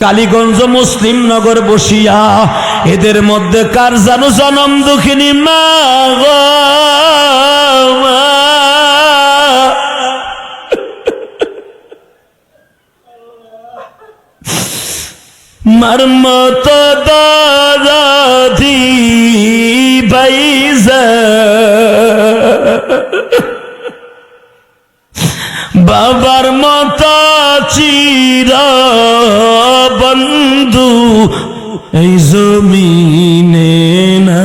কালীগঞ্জ মুসলিম নগর বসিয়া এদের মধ্যে কার জানো জনম দুঃখিনী মা গো মা। মার মতো দাদি ভাইজা বাবার মতো চির বন্ধু এই জমিনে না।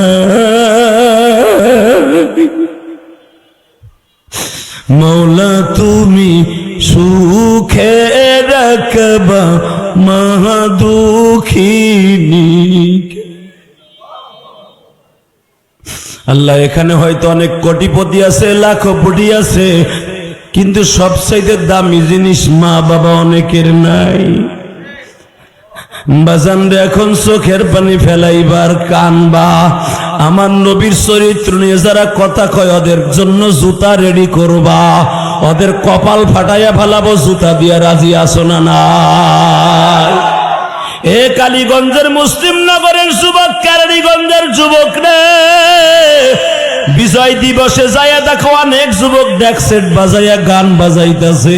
মৌলা তুমি সুখে রাখবা মহা দুঃখিনী। আল্লাহ এখানে হয়তো অনেক কোটিপতি আছে, লাখপতি আছে, কিন্তু সবচাইতে দামি জিনিস মা বাবা অনেকের নাই। বাজান রে এখন চোখের পানি ফেলাইবার কানবা। আমার নবীর চরিত্র নিয়ে যারা কথা কয় ওদের জন্য জুতা রেডি করবা, ওদের কপাল ফাটাইয়া ফেলাবো, জুতা দিয়া রাজি আসো না না। এ কালীগঞ্জের মুসলিম নগরের যুবক, কেরানীগঞ্জের যুবক রে, বিজয় দিবসে যাইয়া দেখো অনেক যুবক ডেক সেট বাজাইয়া গান বাজাইতেছে,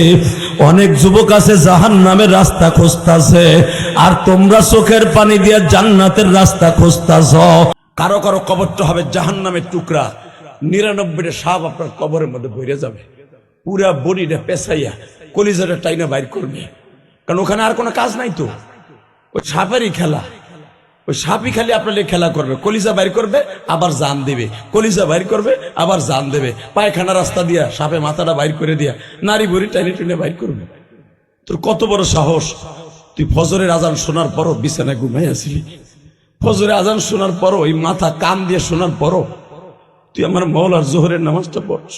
অনেক যুবক আছে জাহান্নামের রাস্তা খুঁজতেছে, আর তোমরা চোখের পানি দিয়ে জান্নাতের রাস্তা খুঁজতেছ। কারো কারো কবরটা হবে জাহান্নামের টুকরা, 99টা সাপ আপনার কবরের মধ্যে ভরে যাবে, পুরা বডিটা পেছাইয়া কলিজাটা টাইনা বাইর করবে, কারণ ওখানে আর কোনো কাজ নাই তো, ওই সাপেরই খেলা, ওই সাপই খালি আপনার খেলা করবে, কলিজা বাইর করবে আবার জান দেবে, কলিজা বাইর করবে আবার জান দেবে, পায়খানা রাস্তা দিয়া সাপে মাথাটা বাইর করে দিয়া নারী ভরি টাইনে টেনে বাইর করবে। তোর কত বড় সাহস, তুই ফজরের আজান শোনার পরও বিছানায় ঘুমাই আসিলি, ফজরের আজান শোনার পরও ওই মাথা কান দিয়ে শোনার পরও তুই আমার মওলার জোহরের নামাজটা পড়ছ,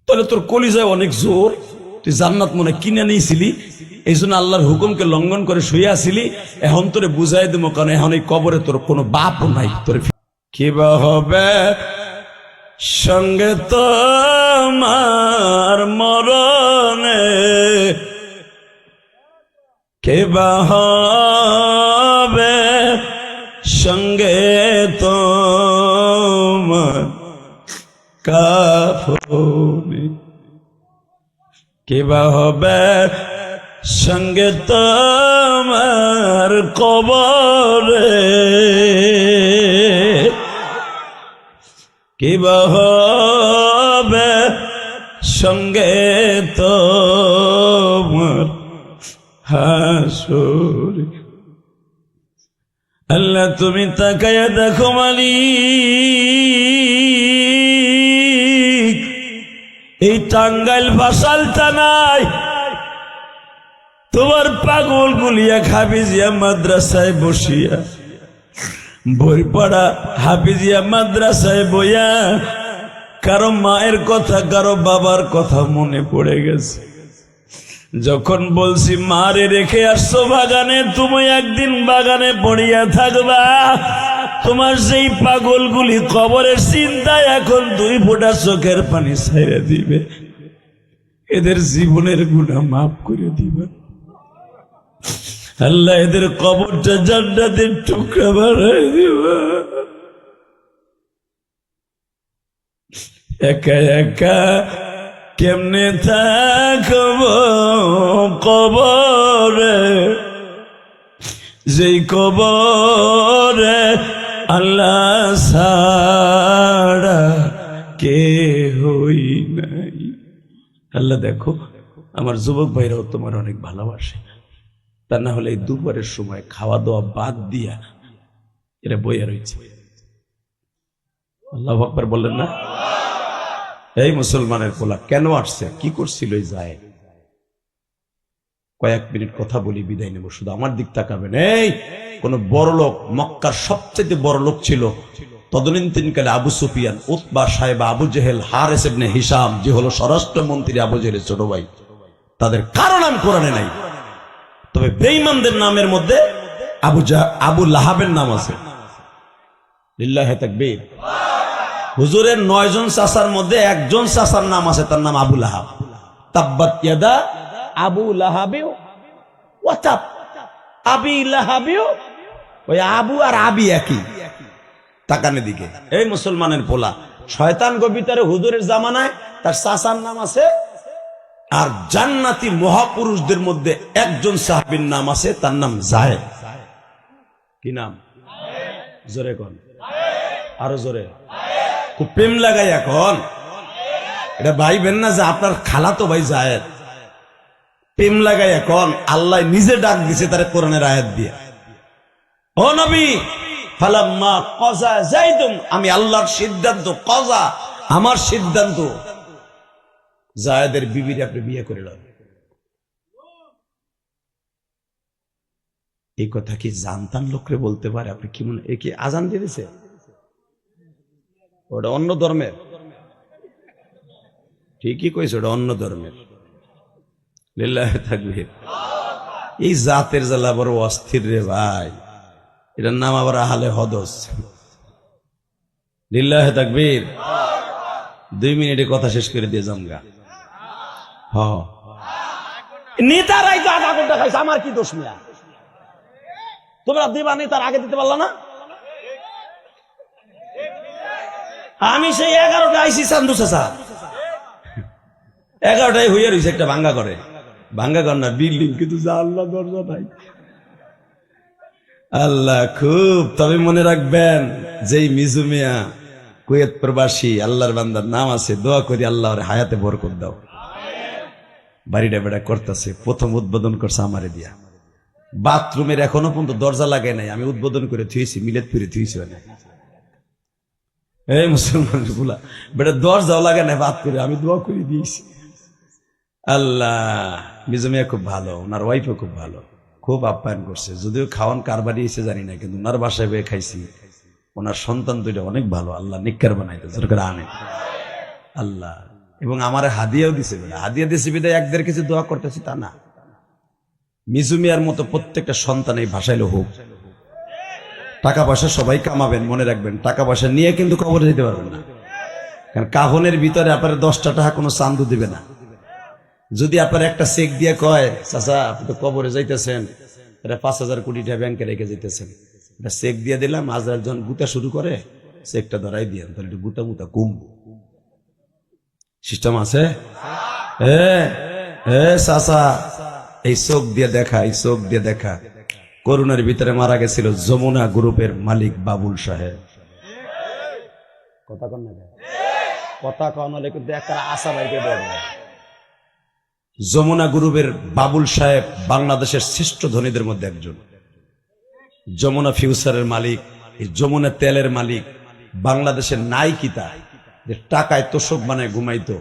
তাহলে তোর কলিজায় অনেক জোর, তুই জান্নাত মনে কিনে নিয়েছিলি, এই জন্য আল্লাহর হুকুমকে লঙ্ঘন করে শুয়ে আসিলি। এখন তোরে বুঝাই দেবো, কারণ এখন এই কবরে তোর কোনো বাপও নাই। তোর কিবা হবে সঙ্গে তোমার মরণে, কিবা হবে সঙ্গে তোমার কাফনে, কিবা হবে সঙ্গে তোমার কবরে, কিবা হবে সঙ্গে তোমার হাসরে। আল্লাহ তুমি তাকায়া দেখো মালিক, এই টাঙ্গাইল ভাষাল টানায় তোমার পাগল গুলিয়া হাফিজিয়া মাদ্রাসায় বসিয়া, বইপড়া হাফিজিয়া মাদ্রাসায় বইয়া কারো মায়ের কথা কারো বাবার কথা মনে পড়ে গেছে। যখন বলছি মারে রেখে আসছো বাগানে, তুমি একদিন বাগানে পড়িয়া থাকবা, তোমার সেই পাগলগুলি কবরের চিন্তায় এখন 2 ফোঁটা চোখের পানি ছেড়ে দিবে, এদের জীবনের গুনাহ মাফ করে দিবা। আল্লাহ এদের কবরটা জান্নাতের টুকরা বানাই দিবা। একা একা কেমনে থাকব কবরে, যেই কবরে আল্লাহ ছাড়া কে হই নাই। আল্লাহ দেখো আমার যুবক ভাইরাও তোমার অনেক ভালোবাসে, তা না হলে এই দুপুরের সময় খাওয়া দাওয়া বাদ দিয়া এরা বইয়া রয়েছে। আল্লাহু আকবার বললেন না? এই মুসলমানের পোলা কেন আসছে, কি করছিল, যায় কয়েক মিনিট কথা বলি বিদায় নেব, শুধু আমার দিক তাকাবেন। এই কোন বড় লোক, মক্কার সবচেয়ে বড় লোক ছিল তদনীন্তনকালে আবু সুফিয়ান, উতবা সাহেব, আবু জেহেল, হারেস ইবনে হিশাম, যে হলো স্বরাষ্ট্রমন্ত্রী আবু জেহেলের ছোট ভাই, তাদের কারো নাম কোরআনে নাই, তবে বেঈমানদের নামের মধ্যে আবু লাহাবের নাম আছে। লিল্লাহি তাকবীর। হুজুরের 9 জন চাচার মধ্যে একজন চাচার নাম আছে, তার নাম আবু লাহাব। তাব্বাত ইয়াদা আবু লাহাবে ওয়া তাব। আবি লাহাবিও, ওই আবু আর আবি একই, তাকানের দিকে। এই মুসলমানের পোলা, শয়তান গোবিতারে হুজুরের জামানায় তার চাচার নাম আছে, আর জান্নাতি মহাপুরুষদের মধ্যে একজন সাহাবীর নাম আছে, তার নাম যায়েদ। কি নাম? জোরে কোন, আরো জোরে। খুব প্রেম লাগাই এখন, এটা ভাইবেন না যে আপনার খালাতো ভাই যায়েদ। প্রেম লাগাই এখন, আল্লাহ নিজে ডাক দিছে তার কোরআনের আয়াত দিয়ে, ও নবী ফালাম্মা কযা যাইদুন, আমি আল্লাহর সিদ্ধান্ত, কযা আমার সিদ্ধান্ত, যায়েদের বিবির আপনি বিয়ে করে নেন। এই কথা কি জানতাম লোকরে বলতে পারে? আপনি কি মনে, এ কি আজান দিয়ে দিছে? ওটা অন্য ধর্মের, ঠিকই কইছে, ওটা অন্য ধর্মের। লিল্লাহি তাকবীর। এই জাতের জ্বালা বড় অস্থির রে ভাই, এটার নাম আবার আহলে হদস। লিল্লাহি তাকবীর। 2 মিনিটে কথা শেষ করে দিয়ে জামগা। নেতারাই তো আধা ঘন্টা খাইছে, আমার কি দোষ মিয়া? তোমরা দিবা নেতার আগে দিতে পারলা না? আমি সেই 11টা আইসি চান্দু চাচা, 11টায় হইয়া রয়েছে একটা ভাঙ্গা করে, ভাঙ্গা কর না বিল্ডিং, কিন্তু জানলা দরজা নাই। আল্লাহ খুব, তবে মনে রাখবেন যেই মিজু মিয়া কুয়েত প্রবাসী আল্লাহর বান্দার নাম আছে, দোয়া করি আল্লাহর হায়াতে বরকত দাও। বাড়িটা বেড়া করতেছে, প্রথম উদ্বোধন করছে আমারে দিয়া। বাথরুমের এখনো পর্যন্ত দরজা লাগাই নাই, আমি উদ্বোধন করে থুইছি, মিলেদপুরে থুইছি। এই মুসলমান গুলা বেটা দরজাও লাগে না, বাদ করে আমি দোয়া করে দিয়েছি। আল্লাহ, মিজু মিয়া খুব ভালো, ওনার ওয়াইফও খুব ভালো, খুব আপ্যায়ন করছে। যদিও খাওয়ান কারবারি এসে জানি না, কিন্তু ওনার বাসায় বয়ে খাইছি। ওনার সন্তান দুইটা অনেক ভালো, আল্লাহ নিক্কার বানাইতে আনে আল্লাহ। এবং আমার হাদিয়াও দিছে, হাদিয়া দিছে বিদায় 1-1.5 কেজি দোয়া করতেছি তা না। মিজু মিয়ার মতো প্রত্যেকটা সন্তান এই ভাষাইলে হোক। টাকা পয়সা সবাই কামাবেন, মনে রাখবেন টাকা পয়সা নিয়ে কিন্তু কবরে যেতে পারবেন না, কারণ কাফনের ভিতরে আপনার 10টা টাকা কোনো চান্দু দিবে না। যদি আপনার একটা চেক দিয়ে কয়, চাচা আপনি তো কবরে যাইতেছেন, এটা 5,000 কোটি টাকা ব্যাংকে রেখে যাইতেছেন, এটা চেক দিয়ে দিলাম, আজরাইল যখন গুতা শুরু করে চেকটা ধরাই দিয়ে, তাহলে একটু গুতা মুতা কমবো। সিস্টেম আছে। চাচা এই চোখ দিয়ে দেখা, এই চোখ দিয়ে দেখা। করুণার ভিতরে মারা গেছিল যমুনা গ্রুপের মালিক বাবুল সাহেব। কথা কন না, কথা কন হলে কিন্তু একটা আশা বাইকে দেবে। যমুনা গ্রুপের বাবুল সাহেব বাংলাদেশের শ্রেষ্ঠ ধনীদের মধ্যে একজন। যমুনা ফিউচারের মালিক, এই যমুনা তেলের মালিক, বাংলাদেশের নায়িকিতা, যে টাকায় তোষক বানায় ঘুমাইতো।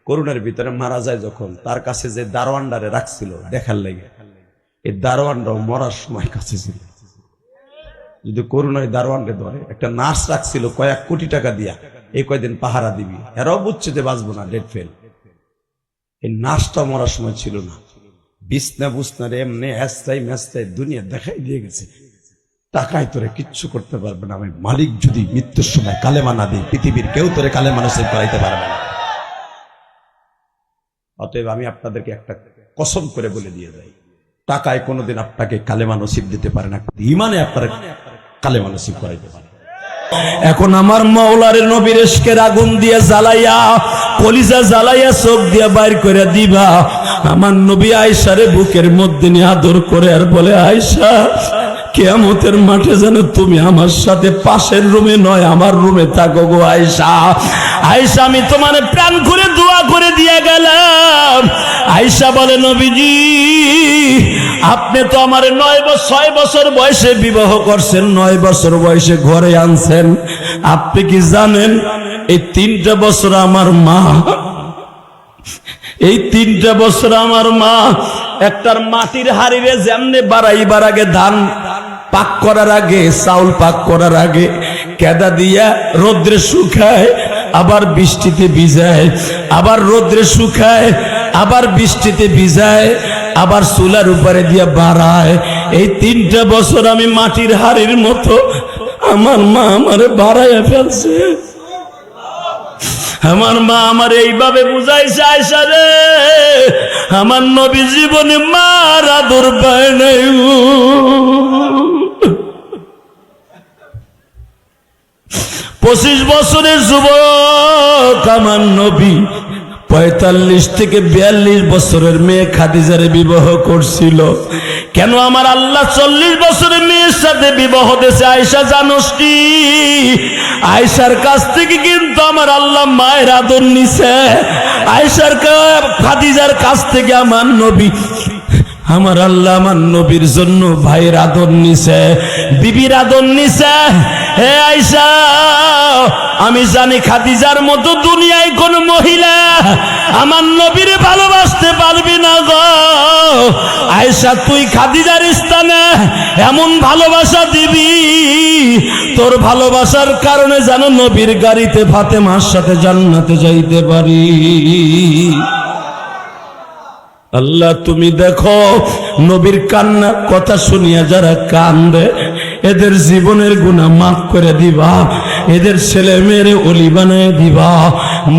করুণার ভিতরে মারা যায় যখন, তার কাছে যে দারোয়ানডারে রাখছিল দেখার লাগে, এই দারোয়ানরাও মরার সময় কাছে ছিল। যদি করুণায় দারোয়ানকে ধরে, একটা নার্স রাখছিল কয়েক কোটি টাকা দিয়া, এই কয়দিন পাহারা দিবি, এরাও বুঝছে যে বাঁচবো না, ডেড ফেল। এই নার্সটা মরার সময় ছিল না, বিছনা বুছনার এমনি হ্যাস্তাই ম্যাস্তাই দুনিয়া দেখাই দিয়ে গেছে, টাকায় তোরে কিচ্ছু করতে পারবে না, আমি মালিক যদি মৃত্যুর সময় কালেমা না দিই, পৃথিবীর কেউ তোরে কালেমা নসিব করাইতে পারবে না। অতএব আমি আপনাদেরকে একটা কসম করে বলে দিয়ে যাই, টাকায় কোনোদিন আপনাকে কালেমা নসিব দিতে পারে না, ঈমানে আপনার কালেমা নসিব করাইতে পারে। এখন আমার মাওলার নবীর ইশকের আগুন দিয়ে জ্বালাইয়া, কলিজা জ্বালাইয়া, চোখ দিয়ে বাইর করে দিবা। আমার নবী আয়েশারে বুকের মধ্যে নিয়ে আদর করে আর বলে, আয়েশা কিয়ামতের মাঠে যেন তুমি আমার সাথে পাশের রুমে নয়, আমার রুমে থাকো গো আয়েশা। আয়েশা আমি তোমার প্রাণ করে দোয়া করে দিয়ে গেলাম। আয়েশা বলে, নবীজি আপনি তো আমার 6 বছর বয়সে বিবাহ করছেন, 9 বছর বয়সে ঘরে আনছেন। আপনি কি জানেন এই 3টা বছর আমার মা, এই 3টা বছর আমার মা একটার মাটির হাড়িরে যেমনে বাড়াইবার আগে, ধান পাক করার আগে, চাউল পাক করার আগে কেদা দিয়া রোদ্রে শুকায়, আবার বৃষ্টিতে ভিজায়, আবার রোদ্রে শুকায়, আবার বৃষ্টিতে ভিজায়, আবার চুলার উপরে দিয়া বাড়ায়। এই 3টা বছর আমি মাটির হাড়ির মতো আমার মা আমারে বাড়াইয়া ফেলছে। আমার মা আমার এইভাবে বুঝাইছে, আয়েশা রে আমার নবী জীবনে মার আদর পায় নাই। 25 বছরের যুবক আমার নবী 45 থেকে 42 বছরের মেয়ে খাদিজারে বিবাহ করছিল। কেন আমার আল্লাহ 40 বছরের মেয়ের সাথে বিবাহ দিয়েছে আয়েশা জানোস কি? আয়েশার কাছ থেকে কিন্তু আমার আল্লাহ মায়ের আদর নিছে। আয়েশার খাদিজার কাছ থেকে আমার নবী আমার আল্লাহ আমার নবীর জন্য ভাইয়ের আদর নিছে, বিবির আদর নিছে। হে আয়েশা, আমি জানি খাদিজার মতো দুনিয়ায় কোন মহিলা আমার নবীরে ভালোবাসতে পারবি না গো। আয়েশা, তুই খাদিজার স্থানে এমন ভালোবাসা দিবি, তোর ভালোবাসার কারণে যেন নবীর গাড়িতে ফাতেমার সাথে জান্নাতে যাইতে পারি। আল্লাহ তুমি দেখো, নবীর কান্নার কথা শুনিয়া যারা কান্দে এদের জীবনের গুনাহ মাফ করে দিবা, এদের ছেলে মেয়েরে ওলি বানায় দিবা।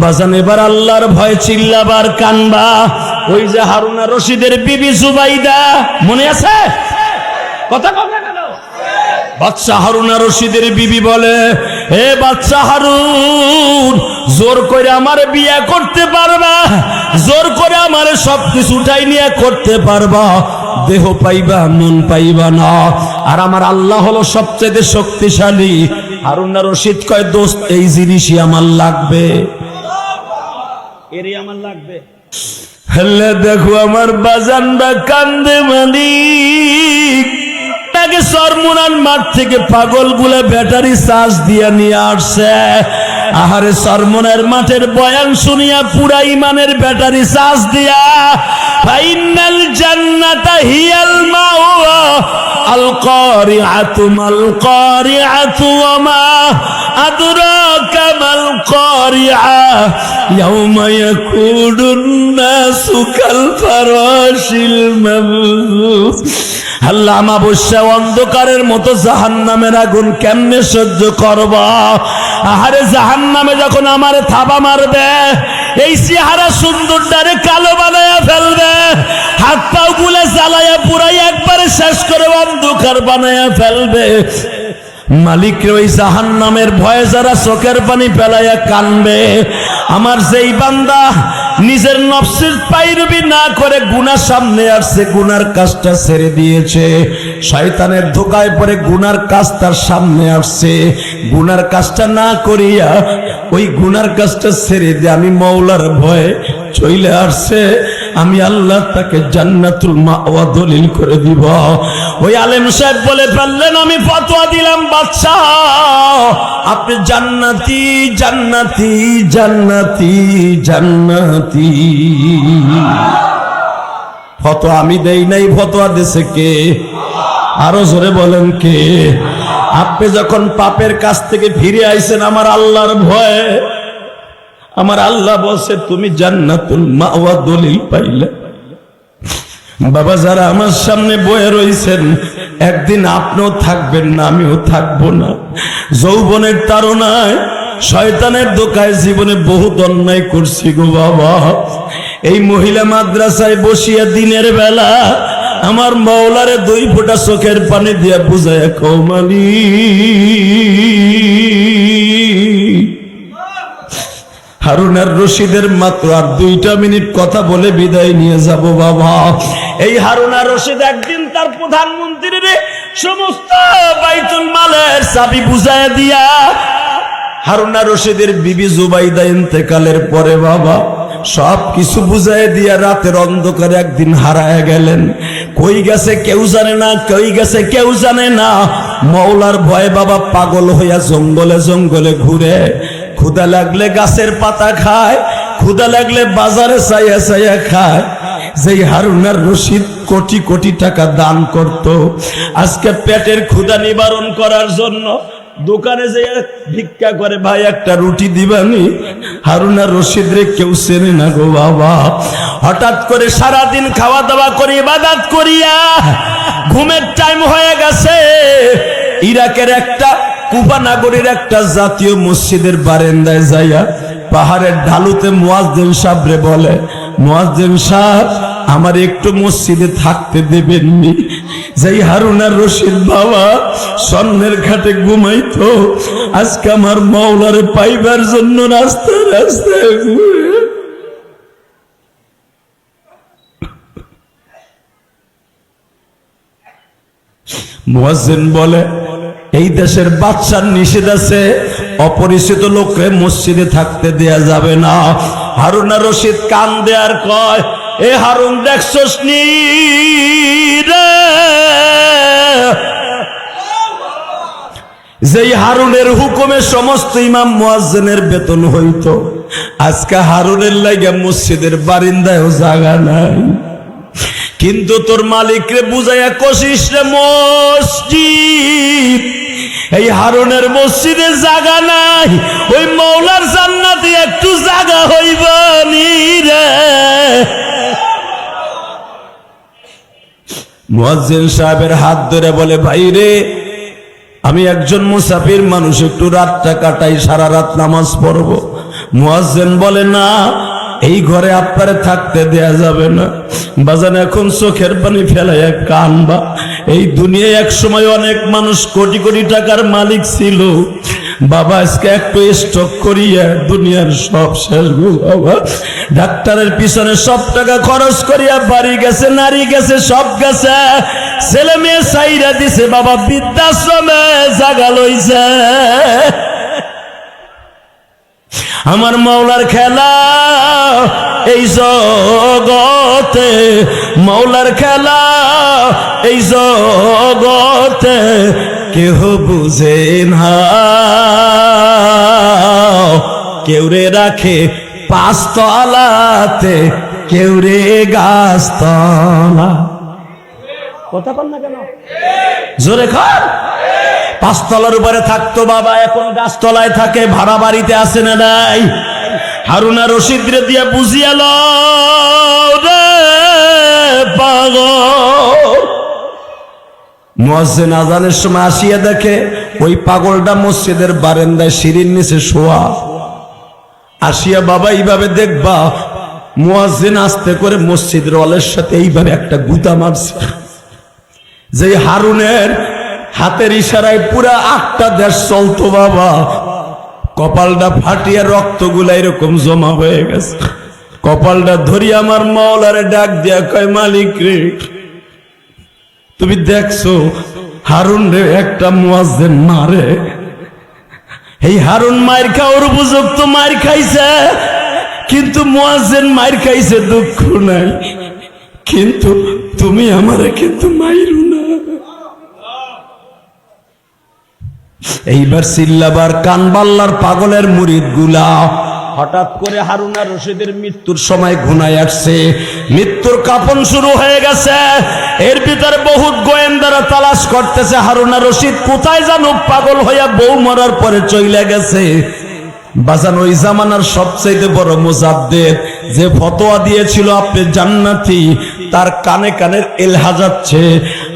বাজান এবার আল্লাহর ভয় চিল্লাবার কানবা। ওই যে হারুনা রশিদের বিবি জুবাইদা মনে আছে? কথা কবে গেল? বাদশা হারুনা রশিদের বিবি বলে, হে বাদশা হারুন, জোর করে আমার বিয়ে করতে পারবা, জোর করে আমার সবকিছু উঠাই নিয়ে করতে পারবা, দেহ পাইবা মন পাইবা না। আর আমার আল্লাহ হলো সবচেয়ে শক্তিশালী। হারুনা রশিদ কয়, দোস্ত এই জিনিসই আমার লাগবে, এরই আমার লাগবে। হেলে দেখো আমার বাজানরা কান্দে মালিক। আগে সরমুনার মাঠ থেকে পাগল গুলা ব্যাটারি চার্জ দিয়া নিয়ে আসছে। আহারে সরমুনার মাঠের বয়ান শুনিয়া পুরা ইমানের ব্যাটারি চার্জ দিয়া ফাইনাল জান্নাতা হিয়াল মাওয়া আল কারিআতু মাল কারিআতু ওয়া মা আদরাকা মাল কারিআ ইয়াউমা ইয়াকুনুন নাসু কাল ফারাশিল মাবথুস। আল্লাহ আমাবস্যা অন্ধকারের মতো জাহান্নামের আগুন কেমনে সহ্য করবা? আহারে জাহান্নামে যখন আমারে থাবা মারবে, এই চেহারা সুন্দরটারে কালো বানায়া ফেলবে, হাত পাও গুলে জ্বালায়া পুরাই একবারে শেষ করে অন্ধকার বানায়া ফেলবে। মালিকের ওই জাহান্নামের ভয়ে যারা চোখের পানি ফেলাইয়া কানবে, আমার যেই বান্দা নিজের নফসের পায়রবি না করে গুনার সামনে আসছে, গুনার কাজটা ছেড়ে দিয়েছে, শয়তানের ধোকায় পড়ে গুনার কাজ তার সামনে আসছে, গুনার কাজটা না করিয়া ওই গুনার কাজটা ছেড়ে দিয়ে আমি মওলার ভয়ে চলে আসছে, আমি আল্লাহ তাকে জান্নাতুল মাওয়া দলিল করে দিব। ওই আলেম সাহেব বলে ফেললেন, আমি ফতোয়া দিলাম বাদশাহ, আপনি জান্নাতি জান্নাতি জান্নাতি জান্নাতি। ফতোয়া আমি দেই নাই, ফতোয়া দিছে কে? আরো জোরে বলেন কে? আপনি যখন পাপের কাছ থেকে ফিরে আইছেন আমার আল্লাহর ভয়ে, আমার আল্লাহ বলছে তুমি জান্নাতুল মাওয়া দলিল পাইলে। বাবা, যারা আমার সামনে বয়ে রয়েছেন, একদিন আপনিও থাকবেন না, আমিও থাকবো না। যৌবনের তাড়নায় শয়তানের ধোকায় জীবনে বহুত অন্যায় করছি গো বাবা। এই মহিলা মাদ্রাসায় বসিয়া দিনের বেলা আমার মওলারে 2 ফোঁটা চোখের পানি দিয়া বুঝায় কৌমালি, হারুনার রশিদের মাত্র আর 2টা মিনিট কথা বলে বিদায় নিয়ে যাব বাবা। এই হারুনার রশিদ একদিন তার প্রধানমন্ত্রীর সমস্ত বাইতুল মালের চাবি বুঝায় দিয়া হারুনার রশিদের বিবি জুবাইদা ইন্তেকালের পরে বাবা সব কিছু বুঝায় দিয়া রাতের অন্ধকারে একদিন হারায় গেলেন। কই গেছে কেউ জানে না, কই গেছে কেউ জানে না। মওলার ভয়ে বাবা পাগল হইয়া জঙ্গলে জঙ্গলে ঘুরে, ক্ষুধা লাগলে গাছের পাতা খায়, ক্ষুধা লাগলে বাজারে চাইয়া চাইয়া খায়। যেই হারুনার রশিদ কোটি কোটি টাকা দান করত, আজকে পেটের ক্ষুধা নিবারণ করার জন্য দোকানে যেয়ে ভিক্ষা করে, ভাই একটা রুটি দিবানি? হারুনার রশিদ রে কেউ চেনে না গো বাবা। হঠাৎ করে সারাদিন খাওয়া দাওয়া করে ইবাদত করিয়া ঘুমের টাইম হয়ে গেছে। ইরাকের একটা কুফা নগরীর একটা জাতীয় মসজিদের বারান্দায় যাইয়া পাহাড়ের ঢালুতে মুয়াজ্জিন সাহেব রে বলে, মুয়াজ্জিন সাহেব আমার একটু মসজিদে থাকতে দেবেননি? যেই হারুন আর রশিদ বাবা স্বর্ণের ঘাটে ঘুমাইতো, আজকে আমার মাওলারে পাইবার জন্য রাস্তায় রাস্তায় ঘুরে। মুয়াজ্জিন বলে, এই দেশের বাদশার নিষেধ আছে, অপরিচিত লোককে মসজিদে থাকতে দেয়া যাবে না। হারুন আর রশিদ কান দেয়ার কয়, এ হারুন দেখছস নি রে, যেই হারুনের হুকুমে সমস্ত ইমাম মুয়াজ্জিনের বেতন হইতো, আজকে হারুনের লাগে মসজিদের বারিন্দায়ও জায়গা নাই। কিন্তু তোর মালিকরে বুঝাইয়া কষিস রে, মসজিদ এই হারুনের মসজিদে জায়গা নাই, ওই মৌলার জান্নাতে একটু জায়গা হইবানি রে। মুয়াজ্জিন সাহেবের হাত ধরে বলে, ভাই রে, আমি একজন মুসাফির মানুষ, একটু রাতটা কাটাই, সারা রাত নামাজ পড়ব। মুয়াজ্জিন বলে, না, এই ঘরে আপনারে থাকতে দেয়া যাবে না। বাজান এখন চোখের পানি ফেলাইয়া কানবা, এই দুনিয়ায় এক সময় অনেক মানুষ কোটি কোটি টাকার মালিক ছিল, বাবা আজকে একটু স্টক করিয়া দুনিয়ার সব শেষ গো বাবা। ডাক্তারের পিছনে সব টাকা খরচ করিয়া বাড়ি গেছে, নারী গেছে, সব গেছে, ছেলে মেয়ে সাইরা দিছে, বাবা বৃদ্ধাশ্রমে জাগা লইছে। আমার মাওলার খেলা এই জগতে, মাওলার খেলা এই জগতে কেহ বুঝে না। কেউ রে রাখে পাঁচতলাতে, কেউ রে গাছতলা। কথা বল না কেন, জোরে খান। পাঁচতলার উপরে থাকতো বাবা, এখন গাছতলায় থাকে, ভাড়া বাড়িতে আসে না নাই। হারুন আর রশিদ রে দিয়া বুঝিয়াল রে পাগল। মুয়াজ্জিন আযানের সময় আসিয়া দেখে ওই পাগলটা মসজিদের বারান্দায় সিঁড়ির নিচে শোয়া। আসিয়া বাবা এইভাবে দেখবা, মুয়াজ্জিন আস্তে করে মসজিদের ওয়ালের সাথে এইভাবে একটা গুতা মারছে, যে হারুনের হাতের ইশারায় পুরা 8টা দেশ চলতো বাবা। কপালটা ফাটিয়া রক্তগুলা এরকম জমা হয়ে গেছে। কপালটা ধরি আমার মাওলারে ডাক দিয়া কয়, মালিক রে, তুমি দেখছো হারুন রে একটা মুয়াজ্জিন মারে। এই হারুন মায়ের খাওয়ার উপযুক্ত মায়ের খাইছে, কিন্তু মুয়াজ্জিন মায়ের খাইছে, দুঃখ নাই, কিন্তু তুমি আমারে কিন্তু মাইরু না। এইবার সিল্লাবার কানবাল্লার পাগলের মুরিদ গুলা হঠাৎ করে হারুন আর রশিদের মৃত্যুর সময় ঘুনায় আসছে, মৃত্যুর কাপন শুরু হয়ে গেছে। এর ভিতরে বহুত গোয়েন্দারা তালাশ করতেছে হারুন আর রশিদ কোথায় জানো পাগল হইয়া বউ মরার পরে চইলা গেছে। বাজান ওই জামানার সবচাইতে বড় মুজাদ্দিদ যে ফতোয়া দিয়েছিল আপনি জান্নাতি, তার কানে কানের এলহা যাচ্ছে,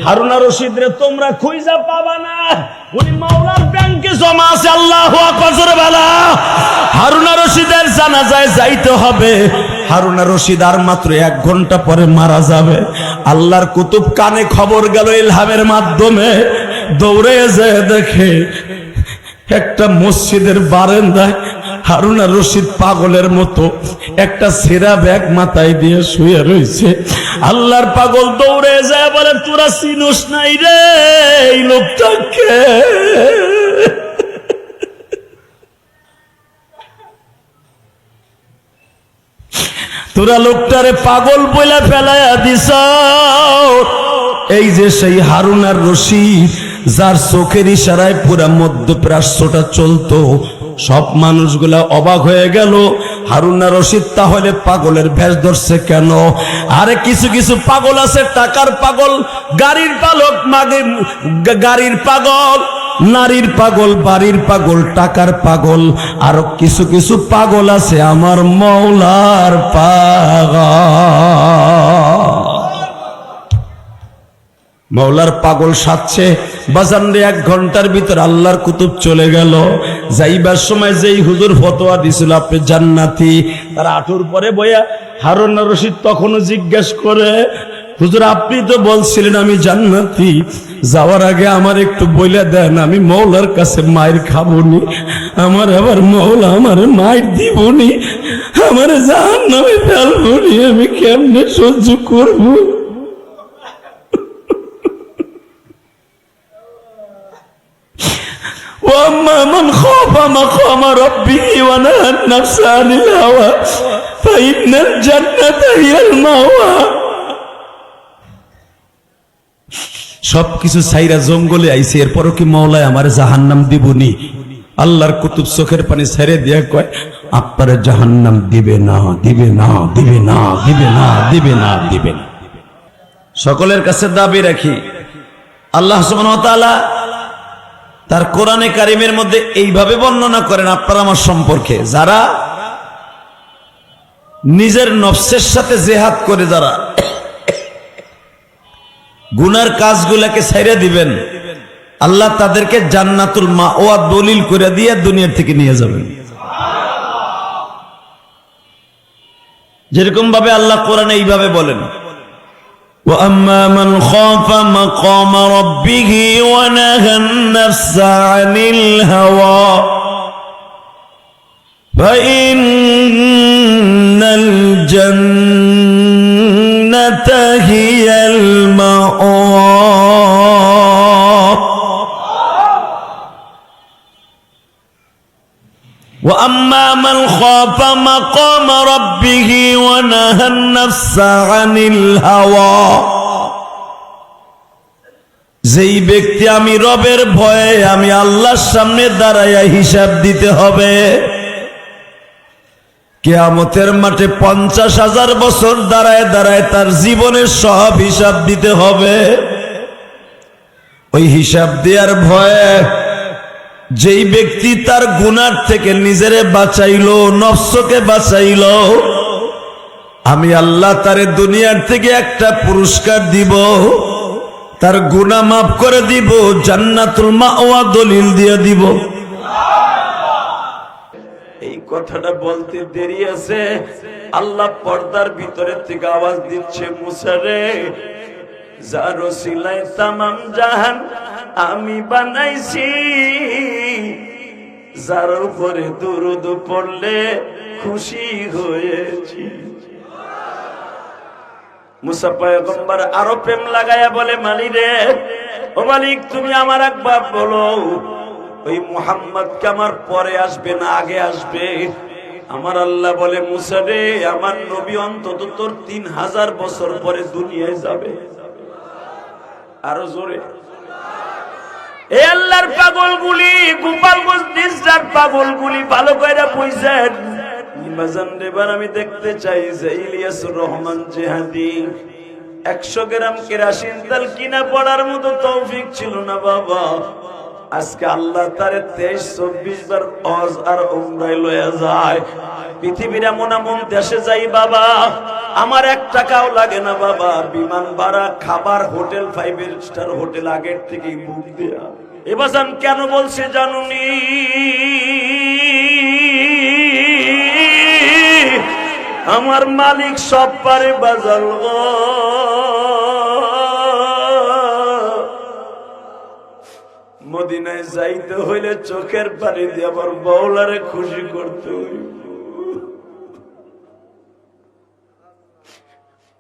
হারুন আর রশিদ রে তোমরা খুঁজা পাবা না, উনি মাওলার ব্যাংকে জমা আছে। আল্লাহু আকবার, জোরে বলো। হারুন আর রশিদের জানাজায় যাইতে হবে। হারুন আর রশিদ আর মাত্র 1 ঘন্টা পরে মারা যাবে। আল্লাহর কুতুব কানে খবর গেল ইলহামের মাধ্যমে, দৌড়ে যায় দেখে একটা মসজিদের বারান্দায় হারুন আর রশিদ পাগলের মতো একটা ছেঁড়া ব্যাগ মাথায় দিয়ে শুয়ে রয়েছে। আল্লাহর পাগল দৌড়ে যায় বলে, তোরা চিনোস নাই রে এই লোকটাকে? তোরা লোকটারে পাগল বলে ফেলাইয়া দিস। এই যে সেই হারুন আর রশিদ, যার চোখের ইশারায় পুরা মধ্যপ্রাচ্যটা চলতো। সব মানুষগুলা অবাক হয়ে গেল, হারুন আর রশিদ তাহলে পাগলের ভেষ ধরছে কেন? আরে কিছু কিছু পাগল আছে টাকার পাগল, গাড়ির পালক, গাড়ির পাগল, নারীর পাগল, বাড়ির পাগল, টাকার পাগল। আর কিছু কিছু পাগল আছে আমার মাওলার পাগল। মাওলার পাগল সাজছে বাজান রে। 1 ঘন্টার ভিতর আল্লাহর কুতুব চলে গেল। যাইবার সময় যেই হুজুর ফতোয়া দিছিল আপনি জান্নাতি, তার আঁটুর পরে বইয়া হারুন আর রশিদ তখনও জিজ্ঞেস করে, হুজুর আপনি তো বলছিলেন আমি জান্নাতি, যাওয়ার আগে আমার একটু বইলা দেন, আমি মওলার কাছে মায়ের খাবনি, আমার আবার মওলা আমার মায়ের দিবনি, আমার জাহান্নামে ফেলবনি, আমি কেমনে সহ্য করব? وأما من خاف مقام ربه ونهى النفس عن الهوى فإن الجنة هي المأوى। সবকিছু ছাইরা জঙ্গলে আইছে, এরপরও কি মওলায় আমার জাহান্নাম দিবনি? আল্লাহর কুতুব চোখের পানি ছেড়ে দিয়া কয় আপনারে জাহান্নাম দিবে না, দিবে না, দিবে না, দিবে না, দিবে না, দিবে না। সকলের কাছে দাবি রাখি, আল্লাহ সুবহানাহু ওয়া তাআলা তার কোরআনে কারিমের মধ্যে এইভাবে বর্ণনা করেন আপনার আমার সম্পর্কে, যারা নিজের নফসের সাথে জেহাদ করে, যারা গুনার কাজগুলাকে ছাইরা দিবেন, আল্লাহ তাদেরকে জান্নাতুল মাওয়া দলিল করে দিয়ে দুনিয়ার থেকে নিয়ে যাবেন। যেরকম ভাবে আল্লাহ কোরআনে এইভাবে বলেন, وَأَمَّا مَنْ خَافَ مَقَامَ رَبِّهِ وَنَهَى النَّفْسَ عَنِ الْهَوَى فَإِنَّ الْجَنَّةَ هِيَ الْمَأْوَى وَأَمَّا مَنْ خَافَ مَقَامَ رَبِّهِ وَنَهَى النَّفْسَ عَنِ الْهَوَى, যেই ব্যক্তি আমি রবের ভয়ে আমি আল্লাহর সামনে দাঁড়াইয়া হিসাব দিতে হবে, কিয়ামতের মাঠে 50,000 বছর দাঁড়ায় দাঁড়ায় তার জীবনের সব হিসাব দিতে হবে, ওই হিসাব দেওয়ার ভয়ে যেই ব্যক্তি তার গুনার থেকে নিজেরে বাঁচাইলো, নফসকে বাঁচাইলো, আমি আল্লাহ তারে দুনিয়ার থেকে একটা পুরস্কার দিব, তার গুনাহ মাফ করে দিব, জান্নাতুল মাওয়া দলিল দিয়ে দিব। এই কথাটা বলতে দেরি আছে, আল্লাহ পর্দার ভিতরে থেকে আওয়াজ দিচ্ছে, মুসা রে, যার ওসিলায় তামাম জাহান আমি বানাইছি, যার উপরে দুরূদ পড়লে খুশি হয়েছি। মুসা পয়গম্বর আরো প্রেম লাগায়া বলে, মালিক রে, ও মালিক তুমি আমার একবার বলো, ওই মুহাম্মদকে আমার পরে আসবে না আগে আসবে? আমার আল্লাহ বলে, মুসা রে, আমার নবী অন্তত তোর 3000 বছর পরে দুনিয়ায় যাবে। আরো জোরে, এই আল্লাহর পাগলগুলি, গোপালগঞ্জ নিজার পাগলগুলি ভালো কইরা বুঝেন। নিমাজান দেবার আমি দেখতে চাই যে ইলিয়াসুর রহমান জিহাদি 100 গ্রাম কেরাসিন তেল কিনা পড়ার মতো তৌফিক ছিল না বাবা। আজকে আল্লাহ তারে 23-24 বার হজ আর উমরায় লয়া যায়। পৃথিবীর এমন এমন দেশে যাই বাবা, আমার 1 টাকাও লাগে না বাবা, বিমান ভাড়া, খাবার, হোটেল 5 স্টার হোটেল আগের থেকেই বুক দেয়া। এবাজান কেন বলছে জানুনি? আমার মালিক সব পারে বাজাল গো। মদিনায় যাইতে হইলে চোখের পানি দিয়ে আবার বাউলারে খুশি করতে হইব।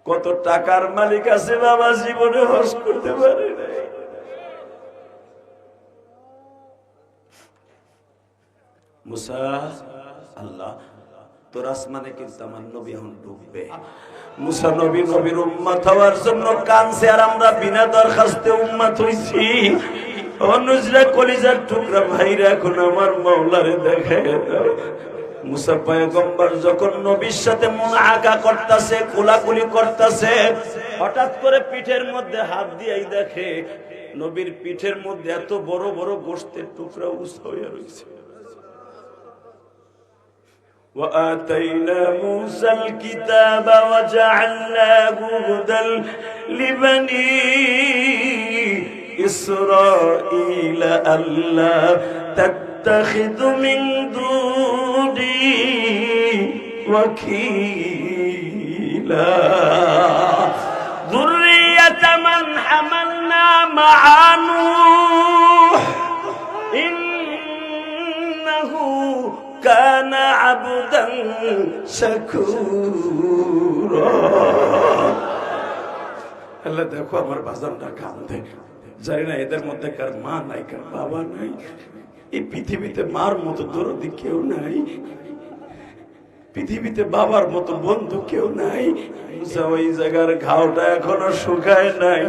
কত টাকার মালিক আছে বাবা, জীবনে হজ করতে পারে নাই। মুসা, আল্লাহ তোর আসমানে কিন্তু আমার নবী এখন ডুববে। মুসা নবী নবীর উম্মত হওয়ার জন্য কাঁদছে, আর আমরা বিনা দরখাস্তে উম্মত হইছি। অনুজরা কলিজার টুকরা ভাইরা, এখন আমার মাওলারে দেখায় দাও। মুসা পয়গম্বর যখন নবীর সাথে মুআকা করতেছে, কোলাকুলি করতেছে, হঠাৎ করে পিঠের মধ্যে হাত দিয়েই দেখে নবীর পিঠের মধ্যে এত বড় বড় গোশতের টুকরা উঁচা হয়ে রয়েছে। وآتينا موسى الكتاب وجعلناه هدى لبني إسرائيل ألا تتخذ من دوني وكيلا। من حملنا مع نوح إنه كان عبدا شكورا আল্লাহ দেখো আমার বাজানটা কান্দে জানি না এদের মধ্যে কার মা নাই কার বাবা নাই এই পৃথিবীতে মার মতো দরদি কেউ নাই পৃথিবীতে বাবার মতো বন্ধু কেউ নাই ওই জায়গার ঘাওটা এখনো শুকায় নাই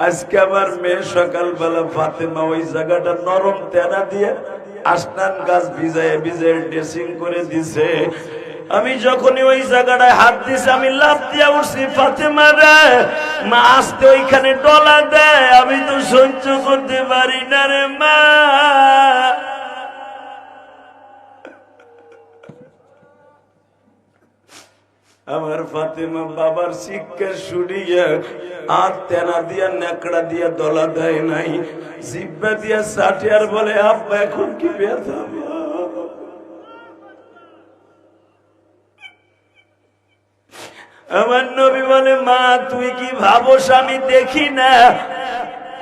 আজকে আমার মেয়ে সকালবেলা ফাতেমা ওই জায়গাটা নরম তেনা দিয়ে আসনান গাছ ভিজায় ভিজায় ড্রেসিং করে দিছে আমি যখনই ওই জায়গাটায় হাত দিছি আমি লাফ দিয়া উঠছি ফাতেমা রে মা আসতে ওইখানে ডলা দেয় আমি তো সহ্য করতে পারি না রে মা আমার ফাতেমা বাবার শিক্ষা শুনিয়া আর তেনা দিয়া নেকড়া দিয়া দলা দেয় নাই জিব্বা দিয়া সাটিয়ার বলে আব্বা এখন কি ব্যথা আমার নবী বলে মা তুই কি ভাবস আমি দেখি না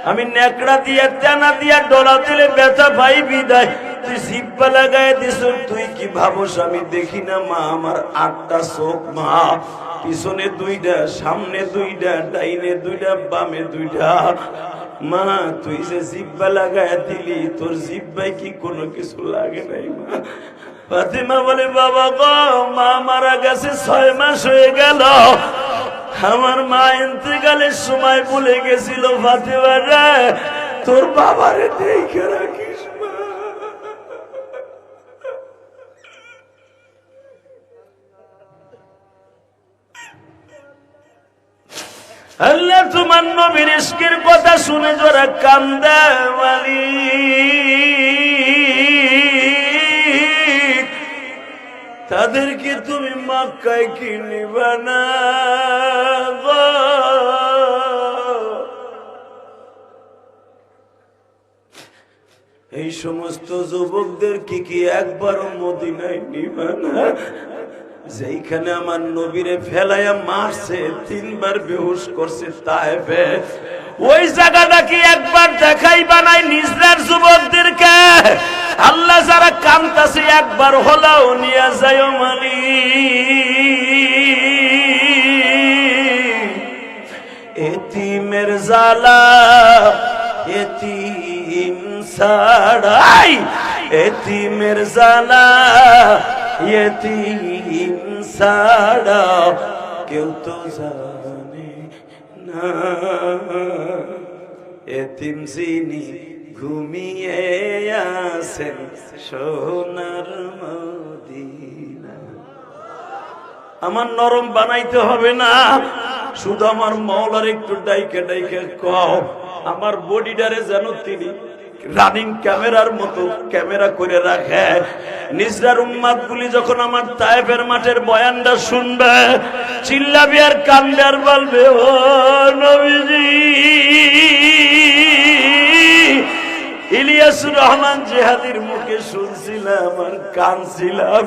আমি নেকড়া দিয়া তেনা দিয়া ডলা দিলে ব্যথা পাই বিদায় তুই জিব্বা লাগায় দিস তুই কি ভাবস আমি দেখি না মা আমার 8টা চোখ মা পিছনে 2টা সামনে 2টা ডাইনে 2টা বামে 2টা মা তুই যে জিব্বা লাগায় দিলি তোর জিব্বায় কি কোনো কিছু লাগে নাই মা ফাতেমা বলে বাবা গো মা মারা গেছে 6 মাস হয়ে গেল আমার মা ইন্তেকালের সময় বলে গেছিল ফাতেমা রে তোর বাবারে দেখে রাখিস মা আল্লাহ তোমার নবীর ইশকের কথা শুনে যারা কান্দে মালিক তাদেরকে তুমি মক্কায় কি নিবা না গো এই সমস্ত যুবকদেরকে কি একবারও মদিনায় নিবা না যেখানে আমার নবীরে ফেলাইয়া মারছে 3বার বেহুশ করছে তায়েফে ওই জায়গাটা কি একবার দেখাইবা নাই নিজের যুবকদেরকে আল্লাহ যারা কান্তাছে একবার হলেও নিয়ে যায় মালিক এতিমের জ্বালা এতিম ছাড়াই এতিমের জ্বালা এতিম ছাড়া কেউ তো জানে না এতিম যিনি ঘুমিয়ে আছেন সোনার মদিনা আমার নরম বানাইতে হবে না শুধু আমার মওলার একটু ডাইকে ডাইকে কও আমার বডিটারে যেন তিনি রানিং ক্যামেরার মতো ক্যামেরা করে রাখে নিজরার উম্মাত গুলি যখন আমার তায়েফের মাঠের বয়ানটা শুনবে চিল্লাবি আর কান্দে আর বলবে ও নবীজি ইলিয়াসুর রহমান জিহাদির মুখে শুনছিলাম আর কাঁদছিলাম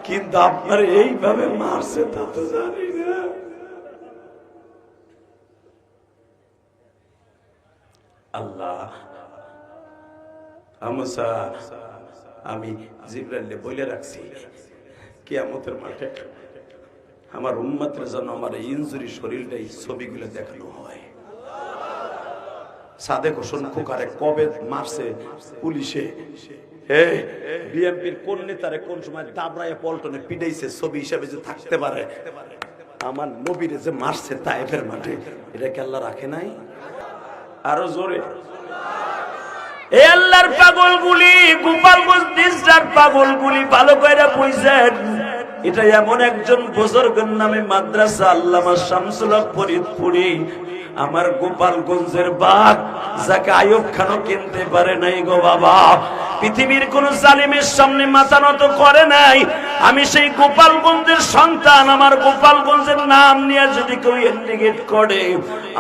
কিন্তু আপনার এইভাবে মারছে তা তো জানি না আল্লাহ আমি জিবরাইলে বলে রাখছি কিয়ামতের মাঠে আমার উম্মতের জন্য আমার ইনজুরি শরীরটাই ছবিগুলো দেখানো হয় সাদেক হোসেন খোকারে কবে মারছে পুলিশে বিএনপির কোন নেতারে কোন সময় দাবরায় পল্টনে পিটাইছে ছবি হিসাবে যে থাকতে পারে আমার নবীরে যে মারছে তায়েফের মাঠে এটা কি আল্লাহ রাখে নাই আরো জোরে এ আল্লাহর পাগলগুলি গোপালগঞ্জ দিশার পাগলগুলি ভালো করে বুঝেন এটা এমন একজন বুজুর্গের নামে মাদ্রাসা আল্লামা শামসুল হক ফরিদপুরি আমার গোপালগঞ্জের বাঘ যাকে আইয়ুব খানও কিনতে পারে নাই গো বাবা পৃথিবীর কোন জালিমের সামনে মাথা নত করে নাই আমি সেই গোপালগঞ্জের সন্তান আমার গোপালগঞ্জের নাম নিয়ে যদি কেউ ইন্ডিকেট করে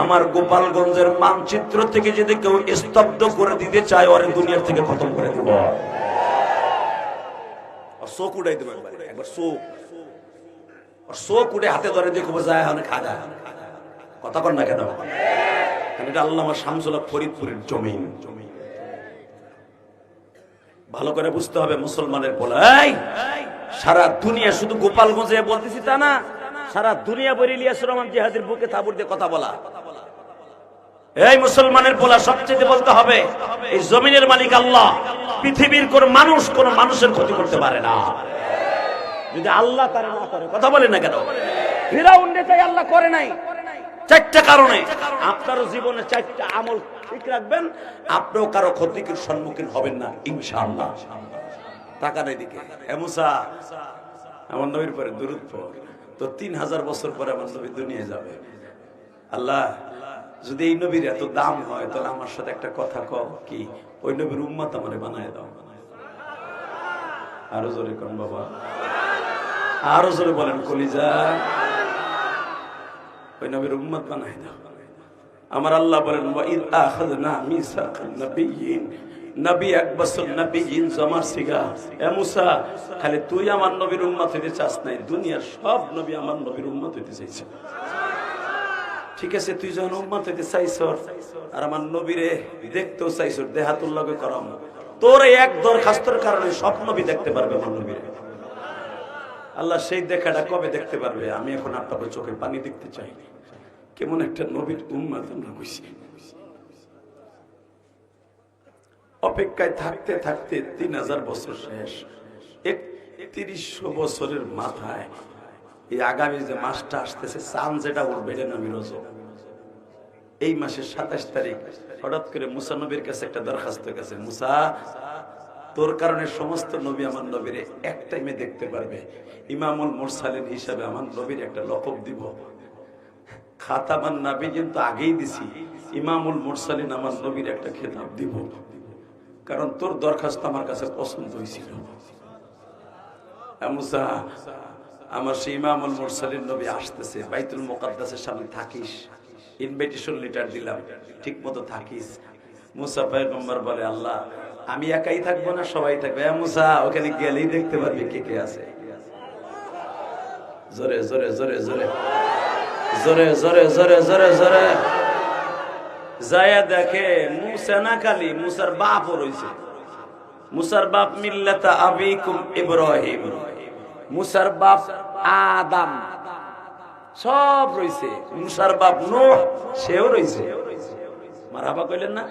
আমার গোপালগঞ্জের মানচিত্র থেকে যদি কেউ স্তব্ধ করে দিতে চায় ওরে দুনিয়ার থেকে খতম করে দেব চোখ উড়াই দেবো একবার চোখ উঠে হাতে ধরে দেখবো যায় অনেক খাজা কথা কন না কেন? এটা আল্লামা শামসুল হক ফরিদপুরের জমিন। ভালো করে বুঝতে হবে মুসলমানের বলা। সারা দুনিয়া শুধু গোপালগঞ্জে বলতেছি তা না, সারা দুনিয়া বলে ইলিয়াস রহমান জিহাদের বুকে থাবুর দিয়ে কথা বলা। এই মুসলমানের বলা সবচেয়ে বলতে হবে এই জমিনের মালিক আল্লাহ। পৃথিবীর কোন মানুষের ক্ষতি করতে পারে না যদি আল্লাহ তার না করে। কথা বলে না কেন? ফিরাউন নেতাই আল্লাহ করে নাই চারটা কারণে। আপনারও জীবনে চারটা আমল ঠিক রাখবেন, আপনিও কারো ক্ষতির সম্মুখীন হবেন না ইনশাআল্লাহ। টাকা নেই দিকে হে মুসা, আমার নবীর পরে দুরূদ পড়, তো 3000 বছর পরে আমার নবী দুনিয়ায় যাবে। আল্লাহ যদি এই নবীর এত দাম হয় তাহলে আমার সাথে একটা কথা কও, কি ওই নবীর উম্মত আমারে বানায় দাও। আরো জোরে কোন বাবা, আরো জোরে বলেন কলিজা, ওই নবীর উম্মত বানায় দাও। আমার আল্লাহ বলেন ওয়াইদ আখাযনা মিসাকান নাবিয়্যিন, নবী এক বছর নবীয়িন জমার সিগা। এ মুসা, খালি তুই আমার নবীর উম্মত হইতে চাস নাই, দুনিয়ার সব নবী আমার নবীর উম্মত হইতে চাইছে। ঠিক আছে, তুই যখন উম্মত হইতে চাইছ আর আমার নবীরে দেখতেও চাইছ, দেহাতুল্লাহকে করাম, তোর এক দরখাস্তর কারণে সব নবী দেখতে পারবে আমার নবীরে। আল্লাহ সেই দেখাটা কবে দেখতে পারবে? আমি এখন আপনাকে চোখে পানি দেখতে চাই। কেমন একটা নবীর উম্মত আমরা কইছি। অপেক্ষায় থাকতে থাকতে 3000 বছর শেষ, 3100 বছরের মাথায় এই আগামী যে মাসটা আসতেছে, চাঁদ যেটা উঠবে এটা নামে রজব। এই মাসের 27 তারিখ হঠাৎ করে মুসা নবীর কাছে একটা দরখাস্ত গেছে, মুসা তোর কারণে সমস্ত নবী আমার নবীরে এক টাইমে দেখতে পারবে। ইমামুল মুরসালিন হিসাবে আমার নবীর একটা লকব দিব। খাতামান নবী কিন্তু আগেই দিছি, ইমামুল মুরসালিন আমার নবীর একটা খেতাব দিব, কারণ তোর দরখাস্ত আমার কাছে পছন্দ হয়েছিল। মুসা, আমার সেই ইমামুল মুরসালিন নবী আসতেছে, বাইতুল মুকাদ্দাসের সামনে থাকিস, ইনভাইটেশন লেটার দিলাম, ঠিক মতো থাকিস। মুসা পয়গম্বর বলে, আল্লাহ আমি একাই থাকবো না সবাই থাকবে? মুসা, ওখানে গেলেই দেখতে পারবি কে কে আছে। জোরে জোরে জোরে জোরে জোরে জোরে জোরে জোরে জোরে যায়া দেখে মুসা না খালি মুসার বাপও রয়েছে। মুসার বাপ মিল্লাতা আবিকুম ইব্রাহিম, মুসার বাপ আদম, সব রয়েছে। মুসার বাপ নূহ, সেও রয়েছে। মারহাবা কইলেন না?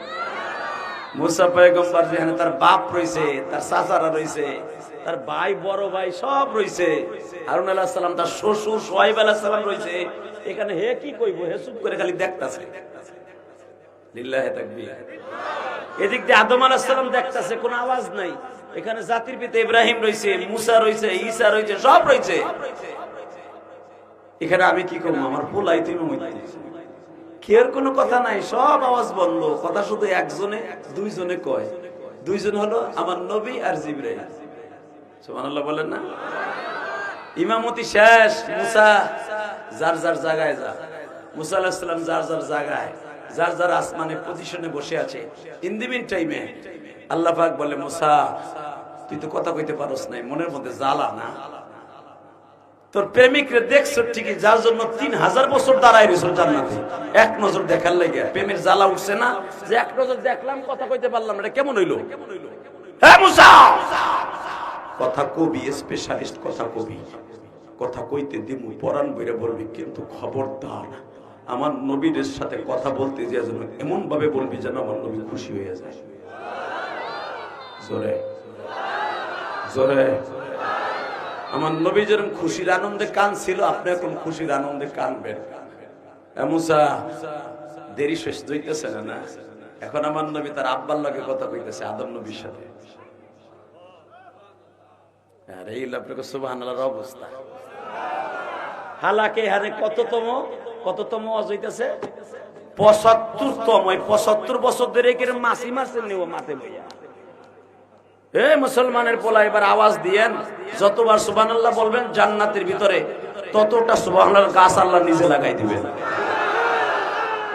মুসা পয়গম্বর যেখানে তার বাপ রয়েছে, তার চাচারা রয়েছে, তার ভাই বড় ভাই সব রয়েছে। হারুন আলাইহিস সালাম, তার শ্বশুর শুআয়ব আলাইহিস সালাম রয়েছে। এখানে হে কি কইবো? হে চুপ করে খালি দেখতাছে। লিল্লাহি তাকবীর। এদিক দিয়ে আদম আলাইহিস সালাম দেখতাছে, কোনো আওয়াজ নাই। এখানে জাতির পিতা ইব্রাহিম রয়েছে, মুসা রয়েছে, ঈসা রয়েছে, সব রয়েছে। এখানে আমি কি করবো? আমার পোলাই তুমি কেউ কোনো কথা নাই, সব আওয়াজ বন্ধ। কথা শুধু একজনে দুইজনে কয়। দুইজন হলো আমার নবী আর জিবরাইল। সুবহানাল্লাহ বলেন না? ইমামতি শেষ, মুসা যার যার জায়গায় যা। মুসা আলাইহিস সালাম যার যার জায়গায়, যার যার আসমানে পজিশনে বসে আছে। ইন দি মিন টাইমে আল্লাহ পাক বলে, মুসা তুই তো কথা কইতে পারস নাই, মনের মধ্যে জ্বালা না? তোর প্রেমিকরে দেখছো ঠিকই, যার জন্য 3000 বছর দাঁড়ায় রয়েছ জান্নাতে, এক নজর দেখার লাগে প্রেমের জ্বালা উঠছে না? যে এক নজর দেখলাম, কথা কইতে পারলাম, এটা কেমন হইলো? হে মুসা, কথা কবি, স্পেশালিস্ট কথা কবি, কথা কইতে দিমু, পরাণ বইরে বলবি, কিন্তু খবরদার আমার নবীর সাথে কথা বলতে যে যেন এমন ভাবে বলবি যেন আমার নবী খুশি হয়ে যায়। জোরে জোরে। আমার নবী যেরকম খুশির আনন্দে কান ছিল, আপনি এখন খুশির আনন্দে কানবেন। মুসা দেরি শেষ হইতেছে না? এখন আমার নবী তার আব্বার লগে কথা কইতেছে, আদম নবীর সাথে। আর এই আপনাকে সুবহানাল্লাহর অবস্থা। হালাকে হারে কততম ওয়াজ হইতেছে? 75তম। 75 বছর ধরে কি মাসি মাসে নেব মাতে বইয়া। এ মুসলমানের পোলা, এবার আওয়াজ দিয়েন, যতবার সুবহানাল্লাহ বলবেন জান্নাতের ভিতরে ততটা সুবহানাল্লাহর গাছ আল্লাহ নিজে লাগাই দিবেন।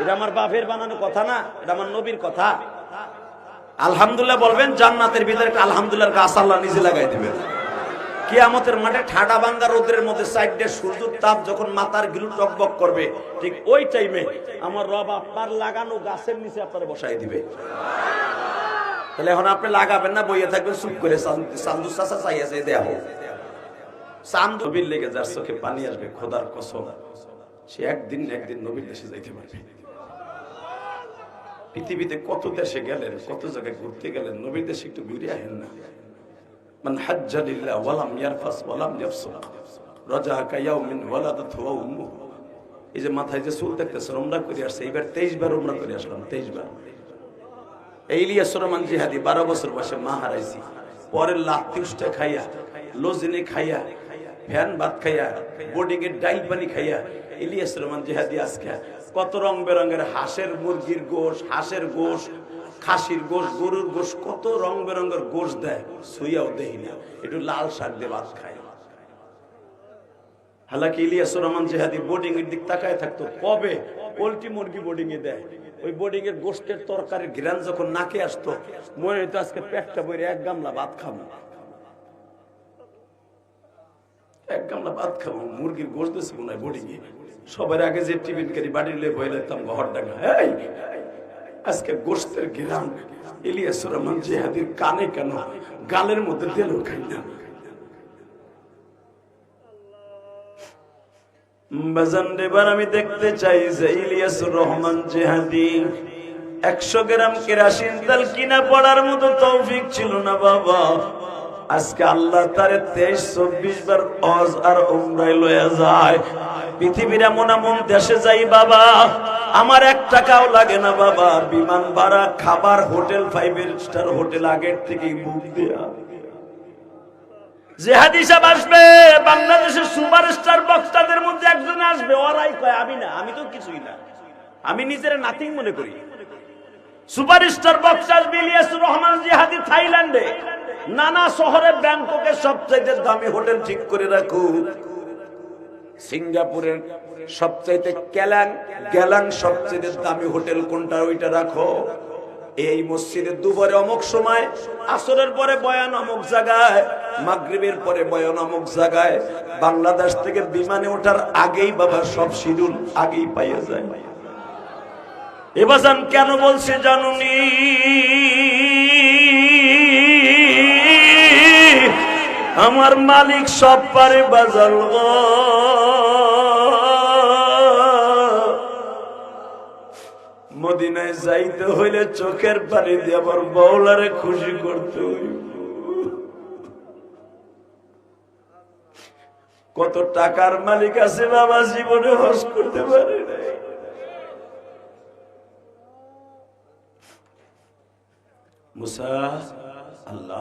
এটা আমার বাপের বানানো কথা না, এটা আমার নবীর কথা। আলহামদুলিল্লাহ বলবেন, জান্নাতের ভিতরে একটা আলহামদুলিল্লাহর গাছ আল্লাহ নিজে লাগাই দিবেন। কিয়ামতের মাঠে ঠাডা ভাঙ্গা রোদের মধ্যে সাইডে সূর্যের তাপ যখন মাথার গিলু টকবক করবে, ঠিক ওই টাইমে আমার রব আপনার লাগানো গাছের নিচে আপনার বসাই দিবে। তাহলে এখন আপনি লাগাবেন না, বইয়ে থাকবেন চুপ করে, চান্দু চাচা চাইয়াছে দেহ চান্দু নবীর লেগে যার চোখে পানি আসবে, খোদার কসম সে একদিন নবীর দেশে যাইতে পারবে। পৃথিবীতে কত দেশে গেলেন, কত জায়গায় ঘুরতে গেলেন, নবীর দেশে একটু ঘুরে আহেন না। মান হাজ্জা লিল্লাহ ওয়ালাম ইয়ারফাস ওয়ালাম ইয়াফসুক রাজাকা ইয়াউমিন ওয়ালাদাতহু উম্মুহু। এই যে মাথায় যে চুল দেখতেছেন, উমরা করে আসছে, এইবার 23 বার উমরা করে আসলাম, 23 বার। এই ইলিয়াস রহমান জিহাদি 12 বছর বয়সে মা হারাইছি, পরে লাত্তি উষ্টা খাইয়া, লজিনে খাইয়া, ফ্যান ভাত খাইয়া, বোর্ডিং এর ডাইল পানি খাইয়া ইলিয়াস রহমান জিহাদি আজকে কত রং বেরঙের হাঁসের মুরগির গোশ, হাঁসের গোশ, খাসির গোশ, গরুর গোশ, কত রং বেরঙের গোশ দেয়, সুইয়াও দেই না, একটু লাল শাক দিয়ে ভাত খায়। হালাকি ইলিয়াস রহমান জিহাদি বোর্ডিং এর দিক তাকায় থাকতো, কবে পোল্ট্রি মুরগি বোর্ডিং এ দেয়, ওই বোর্ডিং এর গোশতের তরকারির ঘ্রাণ যখন নাকে আসতো, মনে হইতো আজকে পেটটা বইরে এক গামলা ভাত খাবো, এক গামলা ভাত খাবো। মুরগির গোশ দিয়েছে মনে হয় বোর্ডিং এ। সবার আগে যে টিফিন কারি বাড়ির লে বয়ে লাইতাম ঘর ডাকা, আজকে গোশতের ঘ্রাণ ইলিয়াস রহমান জিহাদির কানে কেন, গালের মধ্যে দিলেও খাই না। বাজানদেবার আমি দেখতে চাই যে ইলিয়াস রহমান জিহাদি 100 গ্রাম কেরাসিন তেল কিনা পড়ার মতো তৌফিক ছিল না বাবা। আজকে আল্লাহ তারে 23-24 বার হজ আর উমরায় লয়ে যায়। পৃথিবীর এমন এমন দেশে যাই বাবা, আমার 1 টাকাও লাগে না বাবা, বিমান ভাড়া, খাবার, হোটেল 5 স্টার হোটেল আগের থেকেই বুক দেয়া। জিহাদি সাহেব আসবে, বাংলাদেশের সুপারস্টার বক্তাদের মধ্যে একজন আসবে, ওরাই কয় আমি না, আমি তো কিছুই না, আমি নিজের নাথিং মনে করি। সুপারস্টার বক্তা ইলিয়াস রহমান জিহাদি থাইল্যান্ডে, নানা শহরে, ব্যাংককে সবচাইতে দামি হোটেল ঠিক করে রাখো, সিঙ্গাপুরের সবচাইতে গ্যালাং সবচাইতে দামি হোটেল কোনটা ওইটা রাখো। এই মসজিদে দুপুরে অমুক সময়, আসরের পরে বয়ান অমুক জায়গায়, মাগরিবের পরে বয়ান অমুক জায়গায়। বাংলাদেশ থেকে বিমানে ওঠার আগেই বাবা সব শিডিউল আগেই পাইয়া যায়। এবাজান কেন বলছে জানুনি, আমার মালিক সব পারে বাজাল গো। মদিনায় যাইতে হইলে চোখের পানি দিয়ে আবার বউলারে খুশি করতে হইব। কত টাকার মালিক আছে বাবা, জীবনে হজ করতে পারে না। মুসা, আল্লাহ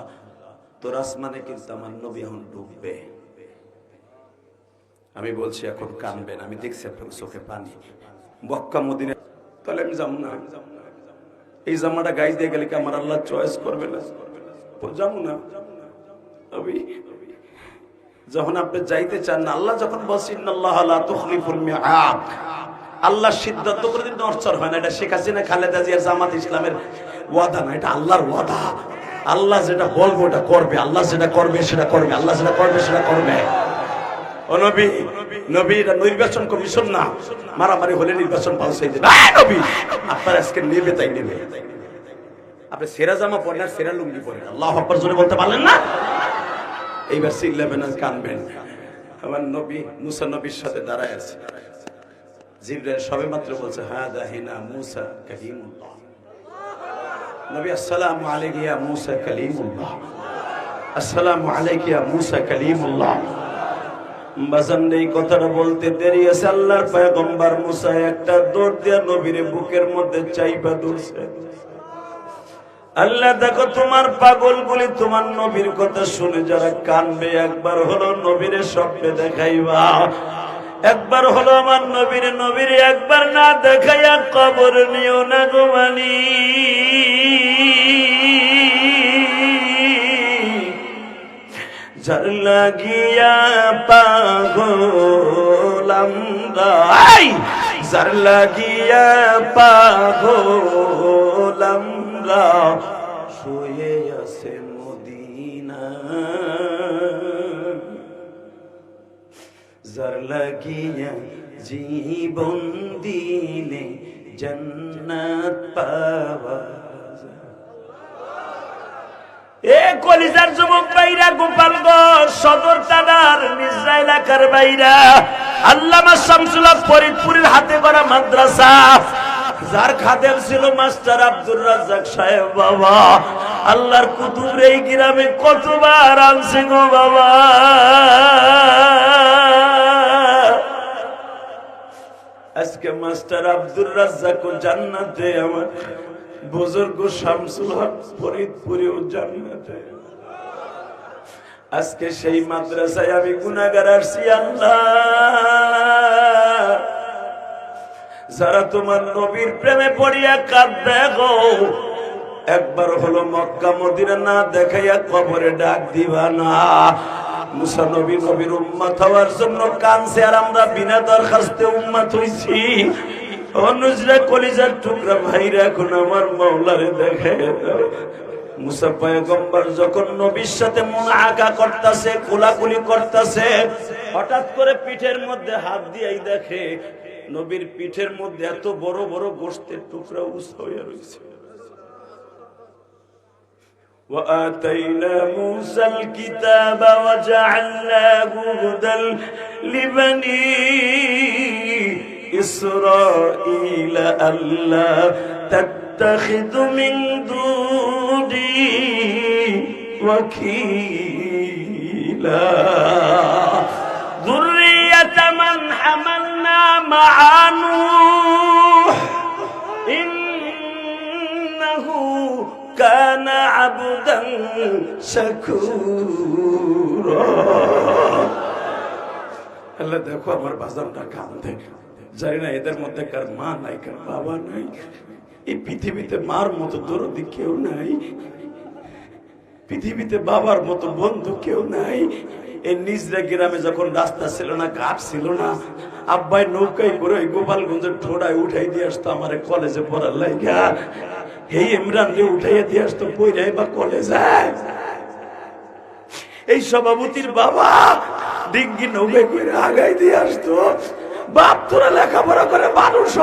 তোর আসমানে কিন্তু আমার নবী এখন ডুববে। আমি বলছি এখন কানবেন, আমি দেখছি আপনার চোখে পানি। মক্কা মদিনা, তাহলে আমি যাবো না। এই জামাটা গাই দিয়ে গেলে কি আমার আল্লাহ চয়েস করবে না? যাবো না। যখন আপনি যাইতে চান না, আল্লাহ যখন বলছেন আল্লাহ লা তুখলিফুল মিআদ, আল্লাহ সিদ্ধান্ত করে দিন, নড়চড় হয় না। এটা শেখ হাসিনা, খালেদা জিয়ার, জামাত ইসলামের ওয়াদা না, এটা আল্লাহর ওয়াদা। আল্লাহ যেটা বলবো ওটা করবে, আল্লাহ যেটা করবে সেটা করবে, আল্লাহ যেটা করবে সেটা করবে। ও নবী, নবী এটা নির্বাচন কমিশন না, মারামারি হলে নির্বাচন পৌঁছাই দেবে। নবী আপনার আজকে নেবে, তাই নেবে। আপনি সেরা জামা পরেন আর সেরা লুঙ্গি পরেন, আল্লাহু আকবার জোরে বলতে পারলেন না? এইবার চিল্লাবেন আর কানবেন। আমার নবী মুসা নবীর সাথে দাঁড়ায় আছে, জিবরাইল সবে মাত্র বলছে হাদা হিনা মুসা কালিমুল্লাহ। নবী আসসালামু আলাইকা ইয়া মুসা কালিমুল্লাহ, আসসালামু আলাইকা ইয়া মুসা কালিমুল্লাহ। বাজান এই কথাটা বলতে দেরি আছে, আল্লাহর পয়গম্বর মুসা একটা দৌড় দিয়া নবীর বুকের মধ্যে চাইপা ধরছে। আল্লাহ দেখো তোমার পাগলগুলি তোমার নবীর কথা শুনে যারা কানবে, একবার হলো নবীর স্বপ্নে দেখাইবা, একবার হলো আমার নবীর একবার না দেখাইয়া কবর নিও না গো মানি। যার লাগিয়া পাগল আমরা, যার লাগিয়া পাগল আমরা, শুয়ে আছে মদিনা। যার লাগিয়া জীবন দিলে জান্নাত পাওয়া এ কলিজার যুবক ভাইরা, গোপালগঞ্জ সদর থানার নিজরা এলাকার ভাইরা, আল্লামা শামসুল হক ফরিদপুরের হাতে গড়া মাদ্রাসা, যার খাদেম ছিল মাস্টার আব্দুর রাজ্জাক সাহেব বাবা, আল্লাহর কুতুব এই গ্রামে কতবার আনছে গো বাবা। আজকে মাস্টার আব্দুর রাজ্জাক জান্নাতে, আমার বুজুর্গ শামসুল হক ফরিদপুরেও জান্নাতে। আজকে সেই মাদ্রাসায় আমি গুনাহগার আসছি আল্লাহ, যারা তোমার নবীর প্রেমে পড়িয়া কাঁদবে গো, একবার হলো মক্কা মদিনা না দেখাইয়া কবরে ডাক দিবা না। মুসা নবী নবীর উম্মত হওয়ার জন্য কাঁদছে, আর আমরা বিনা দরখাস্তে উম্মত হইছি। অনুজরা কলিজার টুকরা ভাইরা, এখন আমার মাওলারে দেখে দাও। মুসা পয়গম্বর যখন নবীর সাথে মুনাআকা করতেছে, কোলাকুলি করতেছে, হঠাৎ করে পিঠের মধ্যে হাত দিয়েই দেখে নবীর পিঠের মধ্যে এত বড় বড় গোশতের টুকরা উঁচা হয়ে রয়েছে। وآتينا موسى الكتاب وجعلناه هدى لبني إسرائيل ألا تتخذ من دوني وكيلا ذرية من حملنا مع نوح إنه كان عبدا شكورا। আল্লাহ দেখো আমার বাজানটা কাঁদে, জানি না এদের মধ্যে কার মা নাই, কার বাবা নাই। এই পৃথিবীতে মার মতো দরদি কেউ নাই, পৃথিবীতে বাবার মতো বন্ধু কেউ নাই। এই নিজরা গ্রামে যখন রাস্তা ছিল না, ঘাট ছিল না, আব্বাই নৌকায় করে ওই গোপালগঞ্জের ঠোড়ায় উঠাই দিয়ে আসতো আমারে কলেজে পড়ার লাইগা। এই ইমরান রে উঠাইয়া দিয়ে আসতো পইরাই বা কলেজে। এই সভাপতির বাবা ডিঙ্গি নৌকায় করে আগাই দিয়ে আসতো, বাপ তোরা লেখাপড়া করে মানুষ।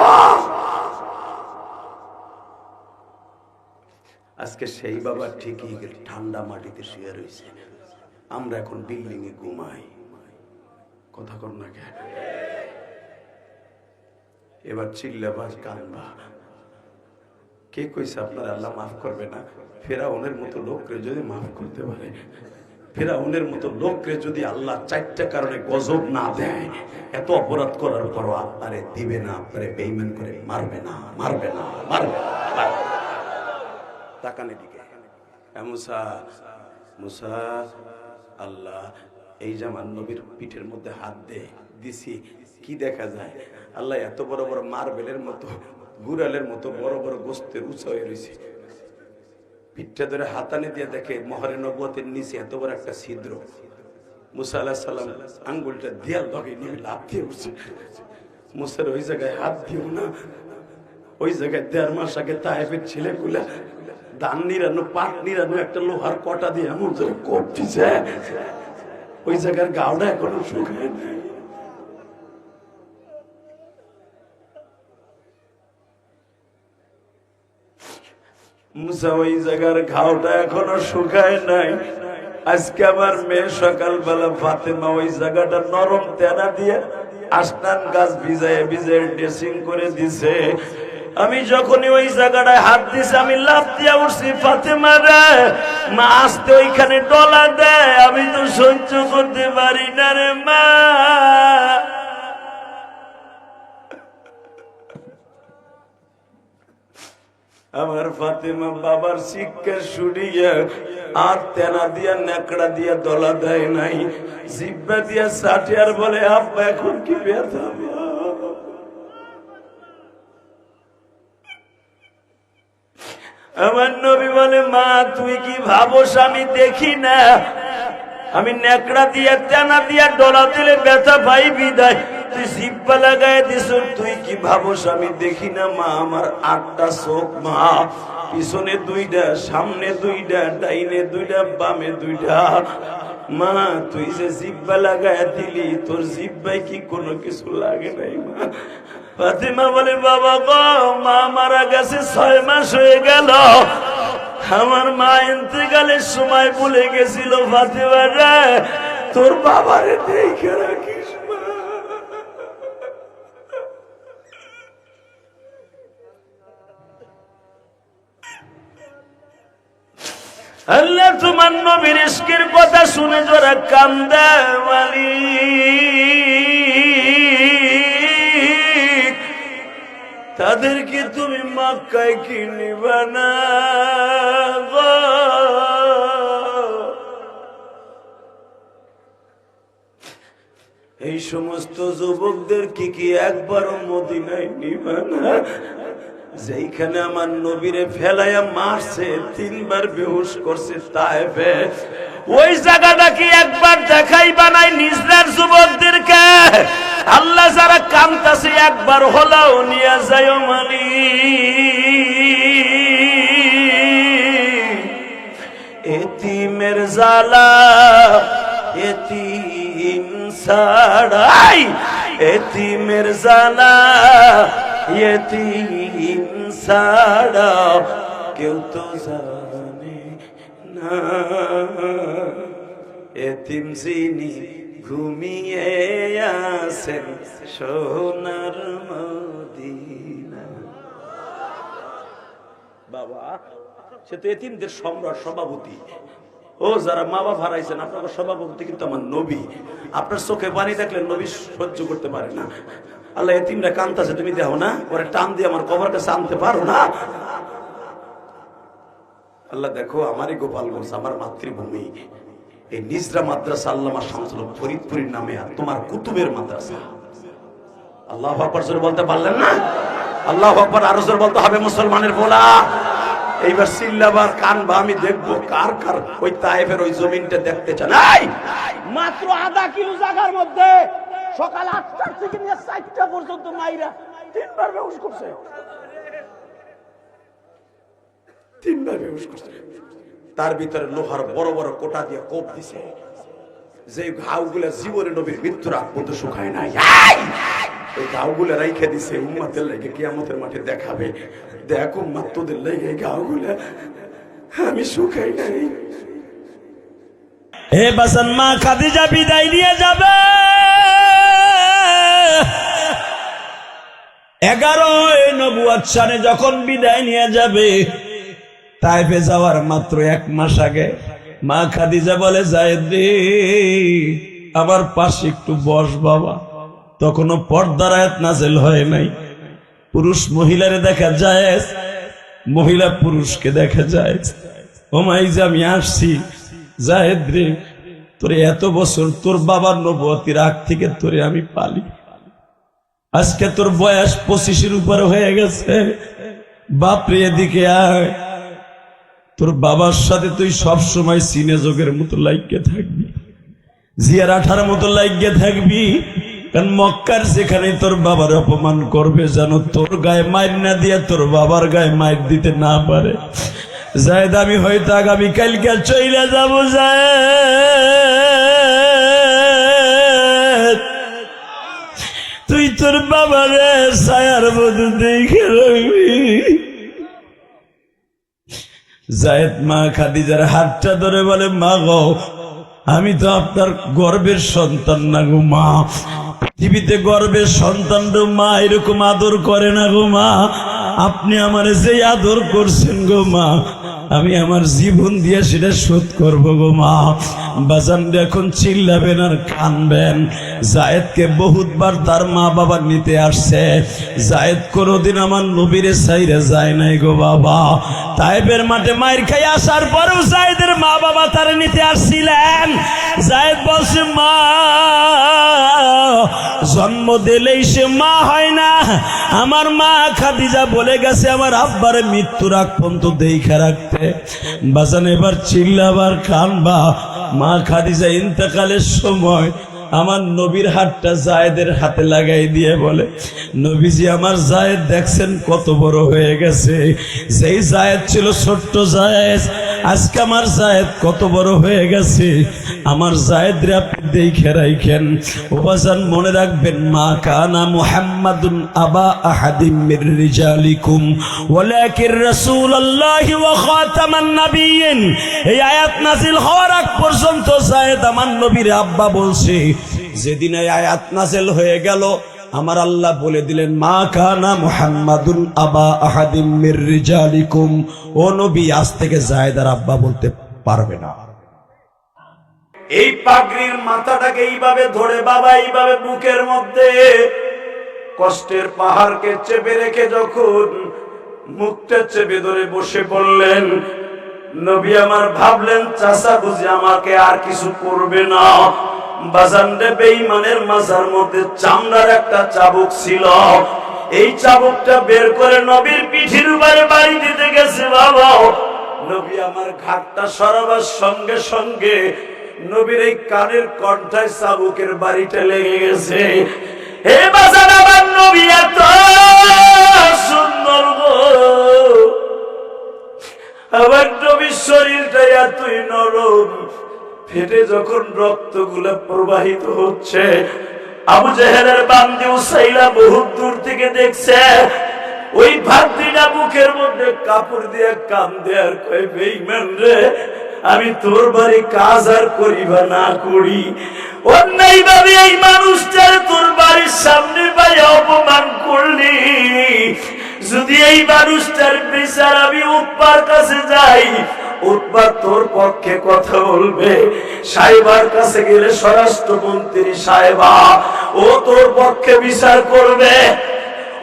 আজকে সেই বাবা ঠিকই ঠান্ডা মাটিতে শুয়ে রয়েছে, আমরা এখন বিল্ডিং এ ঘুমাই। কথা কর না কেন? এবার চিল্লাবার কানবা। কে কইছে আপনার আল্লাহ মাফ করবে না? ফেরাউনের মতো লোকরে যদি মাফ করতে পারে, ফেরাউনের মতো লোকরে যদি আল্লাহ চারটা কারণে গজব না দেয়, এত অপরাধ করার পরও আপনারে দিবে না, আপনারে বেঈমান করে মারবে না, মারবে না, মারবে না। তাকানে দিকে মুসা, মুসা আল্লাহ এই যে আমার নবীর পিঠের মধ্যে হাত দিছি, কি দেখা যায়? আল্লাহ এত বড় বড় মার্বেলের মতো, গুড়ালের মতো বড় বড় গোস্তের উঁচা হয়ে রয়েছে। পিঠটা ধরে হাতানে দিয়ে দেখে মহরে নবুয়তের নিচে এত বড় একটা ছিদ্র। মুসা আলাইহিস সালাম আঙ্গুলটা দেয়াল ভাগে নিয়ে লাফ দিয়ে উঠছে। মুসার ওই জায়গায় হাত দিও না, ওই জায়গায় 1.5 মাস আগে তায়েফের ছেলেগুলা ধান নিরানো, পাট নিরানো একটা লোহার কটা দিয়ে এমন ধরে কোপ দিছে, ওই জায়গার গাওটা এখনো শুকায় নাই। মুসা ওই জায়গার ঘাওটা এখনো শুকায় নাই। আজকে আমার মেয়ে সকালবেলা ফাতেমা ওই জায়গাটা নরম তেনা দিয়ে আসনান গাছ ভিজায় ভিজায় ড্রেসিং করে দিছে। আমি যখনই ওই জায়গাটায় হাত দিছি, আমি লাফ দিয়া উঠছি, ফাতেমা রে, মা আসতে ওইখানে ডলা দেয়, আমি তো সহ্য করতে পারি না রে মা। আমার ফাতেমা বাবার শিক্ষা শুনিয়া আর তেনা দিয়া নেকড়া দিয়া দলা দেয় নাই, জিব্বা দিয়া সাটে আর বলে আব্বা এখন কি ব্যথা? আমার নবী বলে মা তুই কি ভাবস আমি দেখি না? আমি নেকড়া দিয়া তেনা দিয়া ডলা দিলে ব্যথা পাই বিদায়, তুই জিব্বা লাগায় দিস, তুই কি ভাবস আমি দেখি না? মা আমার 8টা চোখ মা, পিছনে 2টা, সামনে 2টা, ডাইনে 2টা, বামে 2টা। মা তুই যে জিব্বা লাগায় দিলি, তোর জিব্বায় কি কোনো কিছু লাগে নাই মা? ফাতেমা বলে বাবা গো, মা মারা গেছে 6 মাস হয়ে গেল, আমার মা ইন্তেকালের সময় বলে গেছিল ফাতেমা রে তোর বাবারে দেখে রাখিস মা। আল্লাহ তোমার নবীর ইশকের কথা শুনে যারা কান্দে মালিক, তাদেরকে তুমি মক্কায় কি নিবা না গো? এই সমস্ত যুবকদের কি একবারও মদিনায় নিবা না? যেইখানে আমার নবীরে ফেলাইয়া মারছে, 3 বার বেহুশ করছে তায়েফে, ওই জায়গাটা কি একবার দেখাইবা নাই নিজের যুবকদেরকে? আল্লাহ যারা কামতাছে একবার হলাও নিয়ে যায় মালিক। এতিমের জ্বালা এতিম ছাড়াই, এতিমের জ্বালা এতিম ছাড়া কেউ তো জানে না। এতিম যিনি ঘুমিয়ে আছেন সোনার মদিনা। বাবা সে তো এতিমদের সম্রাট, সভাপতি। ও যারা মা বাবা হারাইছেন, আপনার সভাপতি কিন্তু আমার নবী। আপনার চোখে পানি দেখলে নবী সহ্য করতে পারে না। আল্লাহ এতিমরা কান্তাছে, তুমি দেখো না, ওরা টান দিয়ে আমার কবর কাছে আনতে পারো না? আল্লাহ দেখো আমারই গোপালগঞ্জ, আমার মাতৃভূমি, এই নিজরা মাদ্রাসা আল্লামা শামসুল হক ফরিদপুরের নামে, আর তোমার কুতুবের মাদ্রাসা। আল্লাহু আকবার জোরে বলতে পারলেন না? আল্লাহু আকবার আরো জোরে বলতে হবে মুসলমানের বলা। এইবার সিল্লাবার কানবা, আমি দেখবো কার কার ওই তায়েফের ওই জমিনটা দেখতে চান। মাত্র আধা কিলো জায়গার মধ্যে সকাল 8টার থেকে নিয়ে 4টা পর্যন্ত মাইরা 3 বার বেহুশ করছে, 3 বার বেহুশ করছে। তার ভিতরে লোহার বড় বড় কোটা দিয়ে কোপ দিছে, যে ঘাওগুলা জীবনে নবীর মৃত্যুর আগ পর্যন্ত শুকায় নাই। ওই ঘাওগুলা রাইখে দিছে উম্মতের লাগে কিয়ামতের মাঠে দেখাবে, দেখ উম্মত তোদের লাগে ঘাওগুলা আমি শুকাই নাই। হে বাসান, মা খাদিজা বিদায় নিয়ে যাবে। 11 নবুয়ত শানে যখন বিদায় নিয়ে যাবে, তাইফে যাওয়ার মাত্র 1 মাস আগে মা খাদিজা বলে, যায়েদ রে আমার পাশে একটু বস বাবা। তখনও পর্দার আয়াত নাযিল হয় নাই। পুরুষ মহিলারে দেখা যায়, মহিলা পুরুষকে দেখা যায়। ও মাইজা আমি আসছি, যায়েদ রে তোরে এত বছর তোর বাবার নবুয়তির আগ থেকে তোরে আমি পালি, আজকে তোর বয়স 25-এর উপরে হয়ে গেছে, বাপরে এদিকে আয়। তোর বাবার সাথে তুই সব সময় সিনে যোগের মতো লাগিয়ে থাকবি, জিয়ার আঠার মতো লাগিয়ে থাকবি, কারণ মক্কার যেখানে তোর বাবার অপমান করবে যেন তোর গায়ে মাইর না দিয়ে তোর বাবার গায়ে মাইর দিতে না পারে। যায়েদ আমি হয়তো আগামীকালকে চলে যাবো, যায়েদ তুই তোর বাবারে ছায়ার মতো দেখে রাখবি। যায়েদ মা খাদিজার হাতটা ধরে বলে, মা গো আমি তো আপনার গর্বের সন্তান না গো মা, পৃথিবীতে গর্বের সন্তান তো মা এরকম আদর করে না গো মা, আপনি আমারে যে আদর করছেন গো মা, আমি আমার জীবন দিয়ে সেটা শোধ করবো গো মা। বাজান এখন চিল্লাবেন আর কানবেন। যায়েদকে বহুতবার তার মা বাবা নিতে আসছে, যায়েদ কোনোদিন আমার নবীরে সাইরে যায় নাই গো বাবা। তায়েফের মাঠে মাইর খাই আসার পরেও যায়েদের মা বাবা তারে নিতে আসছিলেন। যায়েদ বলছে, মা জন্ম দিলেই সে মা হয় না, আমার মা খাদিজা বলে গেছে আমার আব্বারে মৃত্যুর আগ পর্যন্ত দেখা রাখতে। বাজান এবার চিল্লাবার কানবা। মা খাদিজা ইন্তেকালের সময় আমার নবীর হাতটা যায়েদের হাতে লাগাই দিয়ে বলে, নবীজি আমার যায়েদ দেখছেন কত বড় হয়ে গেছে। যেই যায়েদ ছিল ছোট্ট যায়েদ, আজকে আমার জায়েদ কত বড় হয়ে গেছে। আমার জায়েদরে আপনি দেখে রাখেন। ওবাজান মনে রাখবেন, মা কানা মুহাম্মাদুন আবা আহাদিম মির রিজালিকুম ওয়ালাকিন রাসূলুল্লাহি ওয়া খাতামান নাবিয়্যিন। এই আয়াত নাযিল হওয়ার আগ পর্যন্ত জায়েদ আমার নবীর আব্বা বলছে। যেদিন এই আয়াত নাযিল হয়ে গেল, আমার আল্লাহ বলে দিলেন, মা কানা মুহাম্মাদুন আবা আহাদিম মির রিজালিকুম। ও নবী, আজ থেকে জায়েদ আর আব্বা বলতে পারবে না। এই পাগড়ির মাথাটাকে এইভাবে ধরে বাবা এইভাবে বুকের মধ্যে কষ্টের পাহাড়কে চেপে রেখে যখন মুখটা চেপে ধরে বসে পড়লেন, নবী আমার ভাবলেন চাচা বুঝি আমাকে আর কিছু করবে না। বাজানরে বেঈমানের মাজার মধ্যে চামড়ার একটা চাবুক ছিল, এই চাবুকটা বের করে নবীর পিঠির উপরে বাড়ি দিতে গেছে। বাবা, নবী আমার ঘাটটা সরাবার সঙ্গে সঙ্গে নবীর এই কানের কণ্ঠায় চাবুকের বাড়িটা লেগে গেছে। হে বাজান, আমার নবী এত সুন্দর গো, আমার নবীর শরীরটা এতই নরম, ফেটে যখন রক্তগুলো প্রবাহিত হচ্ছে, আবু জেহেলের বান্দি উসাইলা বহুত দূর থেকে দেখছে। ওই ভাতিটা মুখের মধ্যে কাপড় দিয়ে কান দেয়ার কয়, বেঈমান রে, আমি তোর বাড়ি কাজ আর করিবা না করি, অন্যায় ভাবে এই মানুষটার তোর বাড়ির সামনে পাই অপমান করলি। যদি এই মানুষটার বিচার আমি উৎপার কাছে যাই, উৎপার তোর পক্ষে কথা বলবে। সাহেবার কাছে গেলে স্বরাষ্ট্রমন্ত্রী সাহেবা, ও তোর পক্ষে বিচার করবে।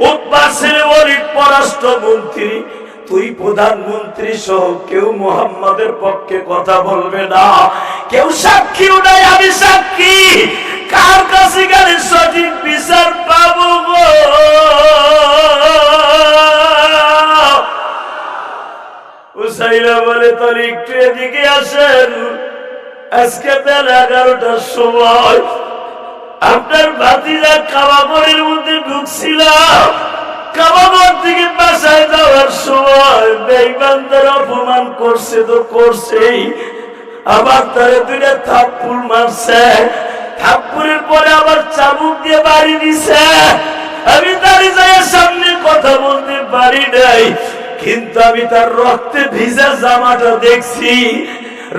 উৎপার ছেলে ওলিদ পররাষ্ট্রমন্ত্রী, তুই প্রধানমন্ত্রী সহ কেউ মুহাম্মাদের পক্ষে কথা বলবে না। কেউ সাক্ষীও নাই, আমি সাক্ষী। কার কাছে গেলে সঠিক বিচার পাবো গো? উসাইলা বলে, তাহলে একটু এদিকে আসেন। আজকে বেলা 11টার সময় আপনার ভাতিজা কাবাগরের মধ্যে ঢুকছিলাম। কাবাগর থেকে বাসায় যাওয়ার সময় বেঈমানদের অপমান করছে তো করছেই, আবার তারে দুইটা থাপ্পড় মারছে। থাপ্পড়ের পরে আবার চাবুক দিয়ে বাড়ি দিছে। আমি দাঁড়িয়ে যাই সামনে কথা বলতে পারি নাই, কিন্তু আমি তার রক্তে ভিজা জামাটা দেখছি।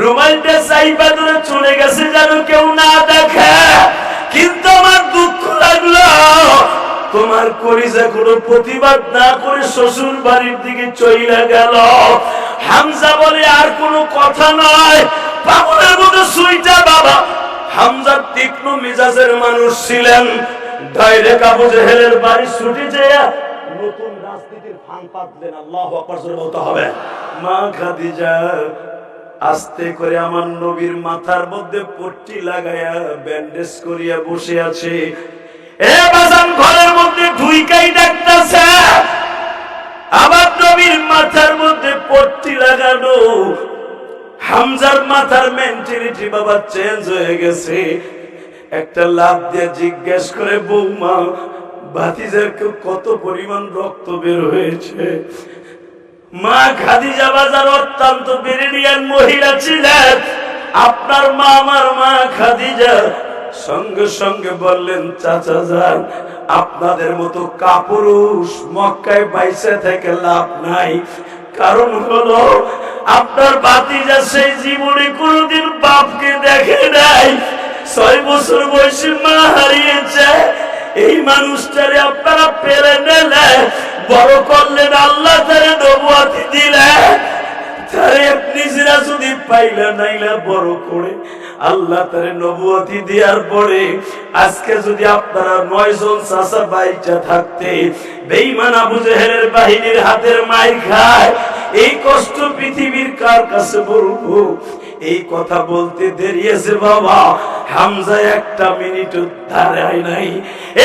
রুমালটা চাইবা ধরে চলে গেছে যেন কেউ না দেখে। কিন্তু আমার দুঃখ লাগলো, তোমার কলিজা কোনো প্রতিবাদ না করে শ্বশুর বাড়ির দিকে চইলা গেল। হামজা বলে, আর কোনো কথা নয়, পাগলের মতো সুইটা। বাবা, হামজা তীক্ষ্ণ মেজাজের মানুষ ছিলেন। ডাইরেক্ট আবু জেহেলের বাড়ি ছুটে যায় নতুন রাজনীতির ফান পাতলেন। আল্লাহু আকবার জোরে বলতে হবে। মা খাদিজা আস্তে করে আমার নবীর মাথার মধ্যে পট্টি লাগায়া ব্যান্ডেজ করিয়া বসে আছে। এ বাজান ঘরের মধ্যে ঢুইকাই ডাকতেছে, আমার নবীর মাথার মধ্যে পট্টি লাগানো। হামজার মাথার মেন্টালিটি বাবা চেঞ্জ হয়ে গেছে। একটা লাভ দিয়ে জিজ্ঞেস করে, বৌমা, ভাতিজার কত পরিমাণ রক্ত বের হয়েছে? মা খাদিজা বাজার অত্যন্ত ব্রিলিয়ান্ট মহিলা ছিলেন। আপনার মা, আমার মা খাদিজা সঙ্গে সঙ্গে বললেন, চাচা যান, আপনাদের মতো কাপুরুষ মক্কায় বাইসে থেকে লাভ নাই। কারণ হলো আপনার ভাতিজা সেই জীবনে কোনোদিন বাপকে দেখে নাই। 6 বছর বয়সে মা হারিয়েছে। এই মানুষটারে আপনারা পেরে নিলে, বড় করলেন, আল্লাহ তারে নবুয়তি দিলেন। তারে নিজেরা যদি পাইলা নাইলা বড় করে আল্লাহ তারে নবুয়তি দেওয়ার পরে আজকে যদি আপনারা 9 জন চাচা বাইচা থাকতে বেঈমান আবু জেহেলের বাহিনীর হাতের মাইর খায়, এই কষ্ট পৃথিবীর কার কাছে বলবো? এই কথা বলতে দেরি আছে বাবা। হামজা একটা মিনিট দাঁড়ায় নাই।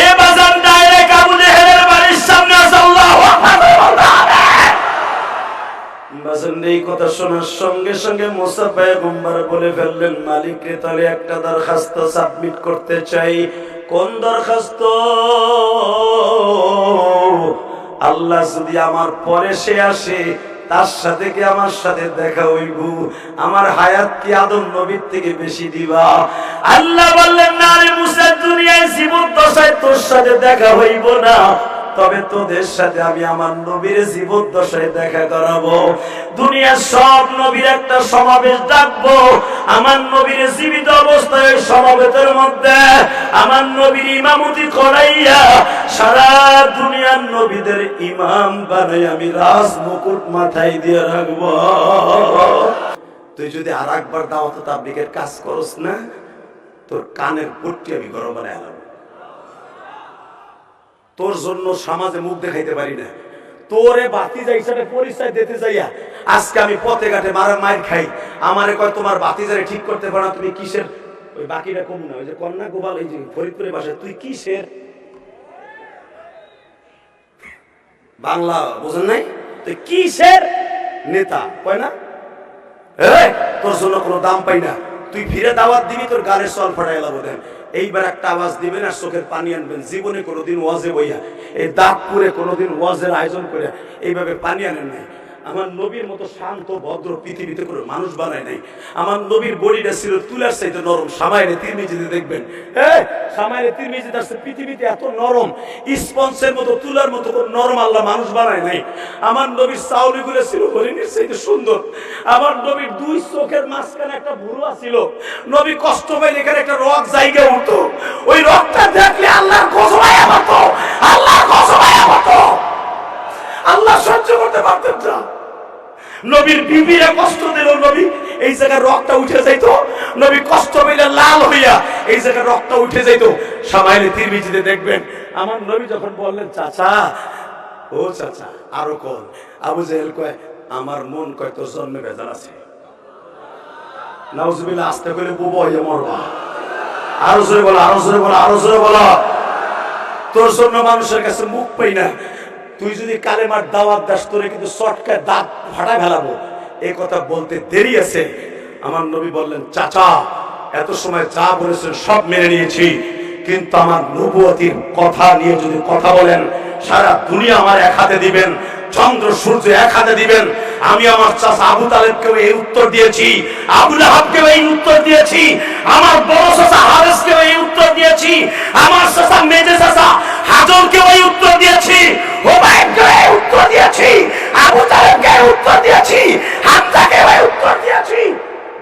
এ বাজান ডাইরেক্ট আবু জেহেলের বাড়ির সামনে আছে। আল্লাহু আকবার। বাজান এই কথা শোনার সঙ্গে সঙ্গে মুসা পয়গম্বর বলে ফেললেন, মালিক রে, তাহলে একটা দরখাস্ত সাবমিট করতে চাই। কোন দরখাস্ত? আল্লাহ যদি আমার পরে সে আসে, তার সাথে কি আমার সাথে দেখা হইব? আমার হায়াত কি আদম নবীর থেকে বেশি দিবা? আল্লাহ বললেন, না রে মুসা, দুনিয়ায় জীবদ্দশায় তোর সাথে দেখা হইব না, তবে তোদের সাথে আমি আমার নবীর জীবদ্দশায় দেখা করাবো। দুনিয়ার সব নবীর একটা সমাবেশ ডাকবো, আমার নবীর জীবিত অবস্থায় সমাবেশের মধ্যে আমার নবীর ইমামতি করাইয়া সারা দুনিয়ার নবীদের ইমাম বানাই আমি রাজ মুকুট মাথায় দিয়ে রাখবো। তুই যদি আর একবার দাওয়াত তাবলীগের কাজ করস না, তোর কানের পট্টি আমি গরম বানায় আনবো। তোর জন্য সমাজে মুখ দেখাইতে পারি না, তোরে বাতিজা হিসাবে পরিচয় দিতে যাইয়া আজকে আমি পথে ঘাটে মায়ের খাই। আমারে কয় তোমার বাতিজারে ঠিক করতে পারো না, তুমি কিসের? ওই বাকিটা কম না, ওই যে কন্যা গোপাল, এই যে ফরিদপুরের বাসায়, তুই কিসের বাংলা বোঝেন নাই? তুই কিসের নেতা কয় না? তোর জন্য কোনো দাম পাই না, তুই ফিরে দাওয়াত দিবি, তোর গালের সল ফাটাই লাভ দেন। এইবার একটা আওয়াজ দিবেন আর চোখের পানি আনবেন। জীবনে কোনোদিন ওয়াজে বইয়া এই দাঁতপুরে কোনোদিন ওয়াজের আয়োজন করে এইভাবে পানি আনেন নাই। আমার নবীর মতো শান্ত ভদ্র পৃথিবীতে কোনো মানুষ বানায় নাই। আমার নবীর বডিটা ছিল তুলার চাইতে নরম। সামাইরে তিরমিজিতে দেখবেন, সামাইরে তিরমিজিতে আসছে পৃথিবীতে এত নরম, স্পঞ্জের মতো তুলার মতো নরম আল্লাহ মানুষ বানায় নাই। আমার নবীর চাউলিগুলো ছিল হরিণের চাইতে সুন্দর। আমার নবীর দুই চোখের মাঝখানে একটা ভুরুয়া ছিল। নবী কষ্ট পাইলে এখানে একটা রক জায়গা উঠতো, ওই রকটা দেখলে আল্লাহর গজবায়া হতো, আল্লাহর গজবায়া হতো। আল্লাহ সহ্য করতে পারতেন না। নবীর বিবিরা কষ্ট দিল, নবী এই জায়গায় রক্তটা উঠে যাইতো। নবী কষ্ট পেলে লাল হইয়া এই জায়গায় রক্তটা উঠে যাইতো। সামাইলে তিরমিজিতে দেখবেন, আমার নবী যখন বললেন চাচা, ও চাচা আরো কোন, আবু জেহেল কয় আমার মন কয় তোর জন্মে ভেজাল আছে। নাউজুবিল্লাহ, আস্তে করে বুবো হইয়া মরবা। আরো জোরে বলো, আরো জোরে বলো, আরো জোরে বলো। তোর জন্য মানুষের কাছে মুখ পাই না। তুই যদি কালেমার দাওয়াত দাস, তোরে কিন্তু শর্টকাট দাঁত ফাটা ফেলাবো। এই কথা বলতে দেরি আছে। আমার নবী বললেন, চাচা এত সময় যা বলেছেন সব মেনে নিয়েছি, কিন্তু আমার নবুয়তির কথা নিয়ে যদি কথা বলেন, সারা দুনিয়া আমার এক হাতে দিবেন, চন্দ্র সূর্য এক হাতে দিবেন। আমি আমার চাচা আবু তালেবকেও এই উত্তর দিয়েছি, আবু লাহাবকেও এই উত্তর দিয়েছি, আমার বড় চাচা হারেসকেও এই উত্তর দিয়েছি, আমার চাচা মেজে চাচা হাজরকেও এই উত্তর দিয়েছি, হুমায়ুনকেও এই উত্তর দিয়েছি, আবু তালেবকে এই উত্তর দিয়েছি, হামজাকেও এই উত্তর দিয়েছি,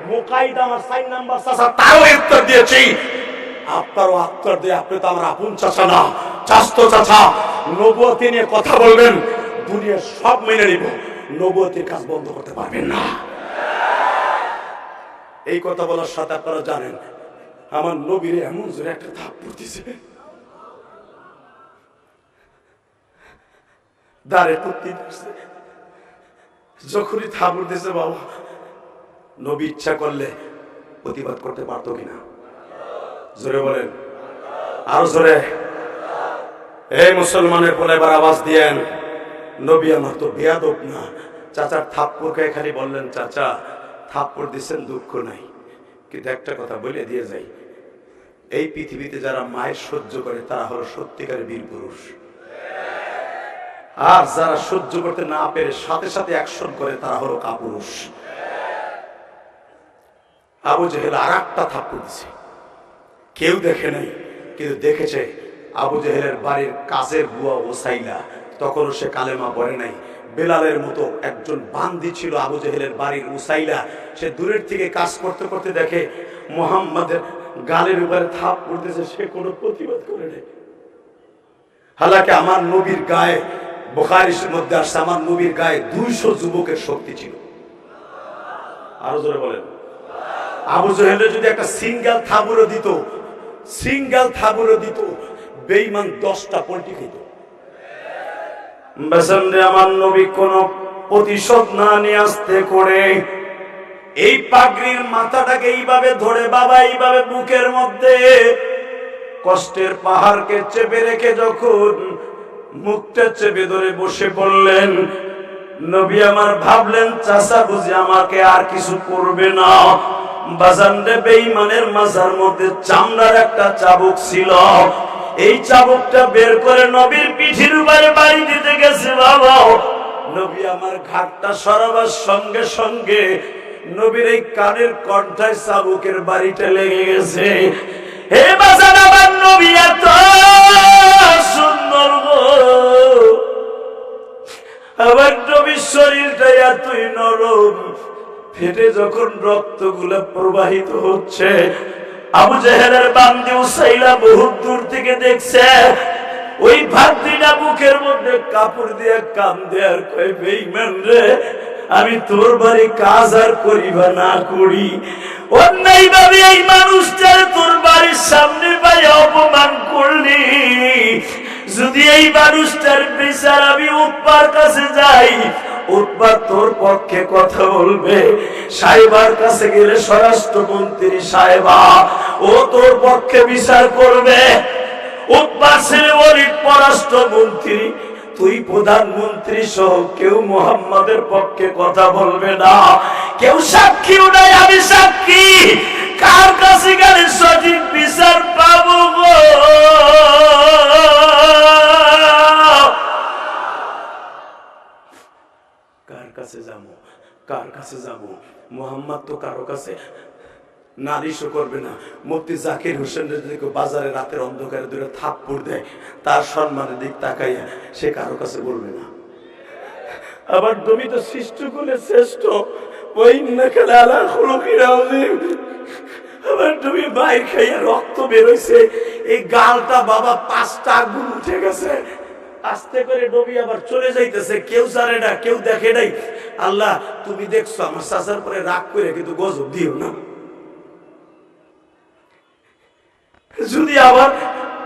মুকাইদ আমার 4 নাম্বার চাচা তারও এই উত্তর দিয়েছি। আপনারও উত্তর দিয়ে, আপনি তো আমার আপন চাচা না, চাচতো চাচা। নবুয়তি নিয়ে কথা বলবেন, দুনিয়া সব মেনে নিব, নবুয়তির কাজ বন্ধ করতে পারবেন না। এই কথা বলার সাথে আপনারা জানেন আমার নবীর এমন জোরে একটা থাপ্পড় দিয়েছে, দাঁড়ে টুটি দিচ্ছে। যখনই থাপ্পড় দিয়েছে বাবা, নবী ইচ্ছা করলে প্রতিবাদ করতে পারতো কিনা? জোরে বলেন, আরো জোরে। এই মুসলমানের বলে এবার আওয়াজ দিয়েন, নবী আমার তো বেয়াদব না। চাচার থাপ্পড়কে খালি বললেন, চাচা থাপ্পড় দিচ্ছেন দুঃখ নাই, কিন্তু একটা কথা বলে দিয়ে যাই, এই পৃথিবীতে যারা মায়ের সহ্য করে তারা হলো সত্যিকারের বীর পুরুষ, আর যারা সহ্য করতে না পেরে সাথে সাথে অ্যাকশন করে তারা হলো কাপুরুষ। আবু জেহেল আর একটা থাপ্পড় দিছে, কেউ দেখে নাই, কিন্তু দেখেছে আবু জেহেলের বাড়ির কাজের বুয়া ওসাইলা। তখনও সে কালেমা পড়ে নাই। বেলালের মতো একজন বান্দি ছিল আবু জেহেলের বাড়ির উসাইলা। সে দূরের থেকে কাজ করতে করতে দেখে মুহাম্মাদের গালের উপরে থাপ পড়তেছে, সে কোনো প্রতিবাদ করে নাই। হালাকি আমার নবীর গায়ে, বুখারীর মধ্যে আসছে, আমার নবীর গায়ে 200 যুবকের শক্তি ছিল। আরো জোরে বলেন। আবু জেহেলের যদি একটা সিঙ্গেল থাবুরও দিত, বেঈমান 10টা পোল্টি খেত। আমার নবী কোন প্রতিশোধ না নিয়ে আসতে করে এই পাগড়ির মাথাটাকে এইভাবে ধরে, বাবা এইভাবে বুকের মধ্যে কষ্টের পাহাড়কে চেপে রেখে যখন মুখটা চেপে ধরে বসে পড়লেন, নবী আমার ভাবলেন চাচা বুঝি আমাকে আর কিছু করবে না। বাজানরে বেঈমানের মাজার মধ্যে চামড়ার একটা চাবুক ছিল, এই চাবুকটা বের করে নবীর পিঠির উপরে বাড়ি দিতে গেছে। বাবা নবী আমার ঘাটটা সরাবার সঙ্গে সঙ্গে নবীর এই কানের কণ্ঠায় চাবুকের বাড়িটা লেগে গেছে। হে বাজান, আমার নবী এত সুন্দর গো, আমার নবীর শরীরটা এতই নরম, ফেটে যখন রক্তগুলো প্রবাহিত হচ্ছে, আবু জেহেলের বান্দি উসাইলা বহুত দূর থেকে দেখছে। ওই ভাতিটা বুকের মধ্যে কাপড় দিয়ে কাম দেয়ার কয়, বেঈমান রে, আমি তোর বাড়ি কাজ আর করিবা না করি, অন্যায় ভাবে এই মানুষটার তোর বাড়ির সামনে পাই অপমান করলি, যদি এই মানুষটার বিচার আমি উৎপার কাছে যাই, উৎপার তোর পক্ষে কথা বলবে, সাহেবার কাছে গেলে স্বরাষ্ট্রমন্ত্রী সাহেবা ও তোর পক্ষে বিচার করবে, উৎপার ছেলে ওলিদ পররাষ্ট্রমন্ত্রী, তুই প্রধানমন্ত্রী সহ কেউ মুহাম্মাদের পক্ষে কথা বলবে না, কেউ সাক্ষীও নাই, আমি সাক্ষী, কার কাছে গেলে সঠিক বিচার পাবো গো? কার কাছে যাবো, কার কাছে যাবো? মুহাম্মদ তো কারো কাছে নালিশও করবে না। মুফতি জাকির হোসেনের দিকে বাজারে রাতের অন্ধকারে দূরে থাপ্পড় দেয়, তার সম্মানের দিক তাকাইয়া সে কারো কাছে বলবে না। আবার তুমি তো সৃষ্টি করে শ্রেষ্ঠ, ওই নাকাল আলা খুলুকিল আযীম, আবার তুমি বাইর খাইয়া রক্ত বের হইছে, এই গালটা বাবা 5টা আগুন উঠে গেছে, আস্তে করে নবী আবার চলে যাইতেছে, কেউ জানে না, কেউ দেখে নাই। আল্লাহ তুমি দেখছো আমার চাচার পরে রাগ করে, কিন্তু গজব দিও না। যদি আবার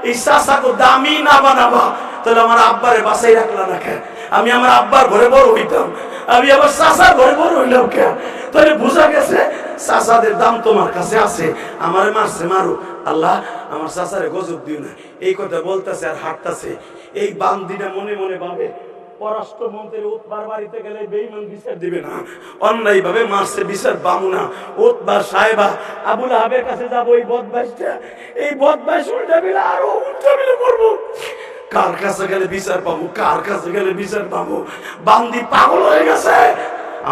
এই চাচাকে দামি না বানাবা, তাহলে আমার আব্বারে বাসাই রাখলা না কেন? আমি আমার আব্বার ঘরে বড় হইতাম, আমি আবার চাচার ঘরে বড় হইলাম কেন? তাহলে বোঝা গেছে চাচাদের দাম তোমার কাছে আছে, আমারে মারছে মারো, আল্লাহ আমার চাচারে গজব দিও না। এই কথা বলতেছে আর হাঁটতেছে। এই বান্দিটা মনে মনে ভাবে, পররাষ্ট্রমন্ত্রী উৎবার বাড়িতে গেলে বেঈমান বিচার দিবে না, অন্যায় ভাবে মারছে, বিচার পাবো না। উৎবার সাহেবা আবুল আহাবের কাছে যাবো, এই বদমাইশটা, এই বদমাইশ উল্টা বিলে আরো উল্টা বিলে করবো, কার কাছে গেলে বিচার পাবো, কার কাছে গেলে বিচার পাবো? বান্দি পাগল হয়ে গেছে।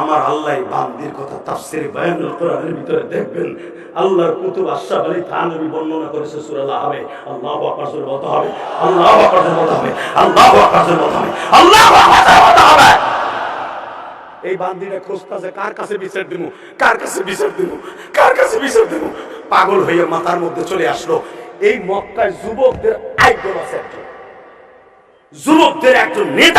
আমার আল্লাহ বান্দির কথা তাফসীরে বায়ানুল কোরআনের ভিতরে দেখবেন, আল্লাহর কুতুব আশরাফ আলী থানভী বর্ণনা করেছে সূরা লাহাবে। আল্লাহু আকবার জোরে বলতে হবে, আল্লাহু আকবার জোরে বলতে হবে, আল্লাহু আকবার জোরে বলতে হবে, আল্লাহু আকবার জোরে বলতে হবে। এই বান্দিরা খুঁজতেছে কার কাছে বিচার দেবো, কার কাছে বিচার দেবো, কার কাছে বিচার দেবো? পাগল হয়ে মাথার মধ্যে চলে আসলো, এই মক্কায় যুবকদের আইডল আছে, যুবকদের একজন নেতা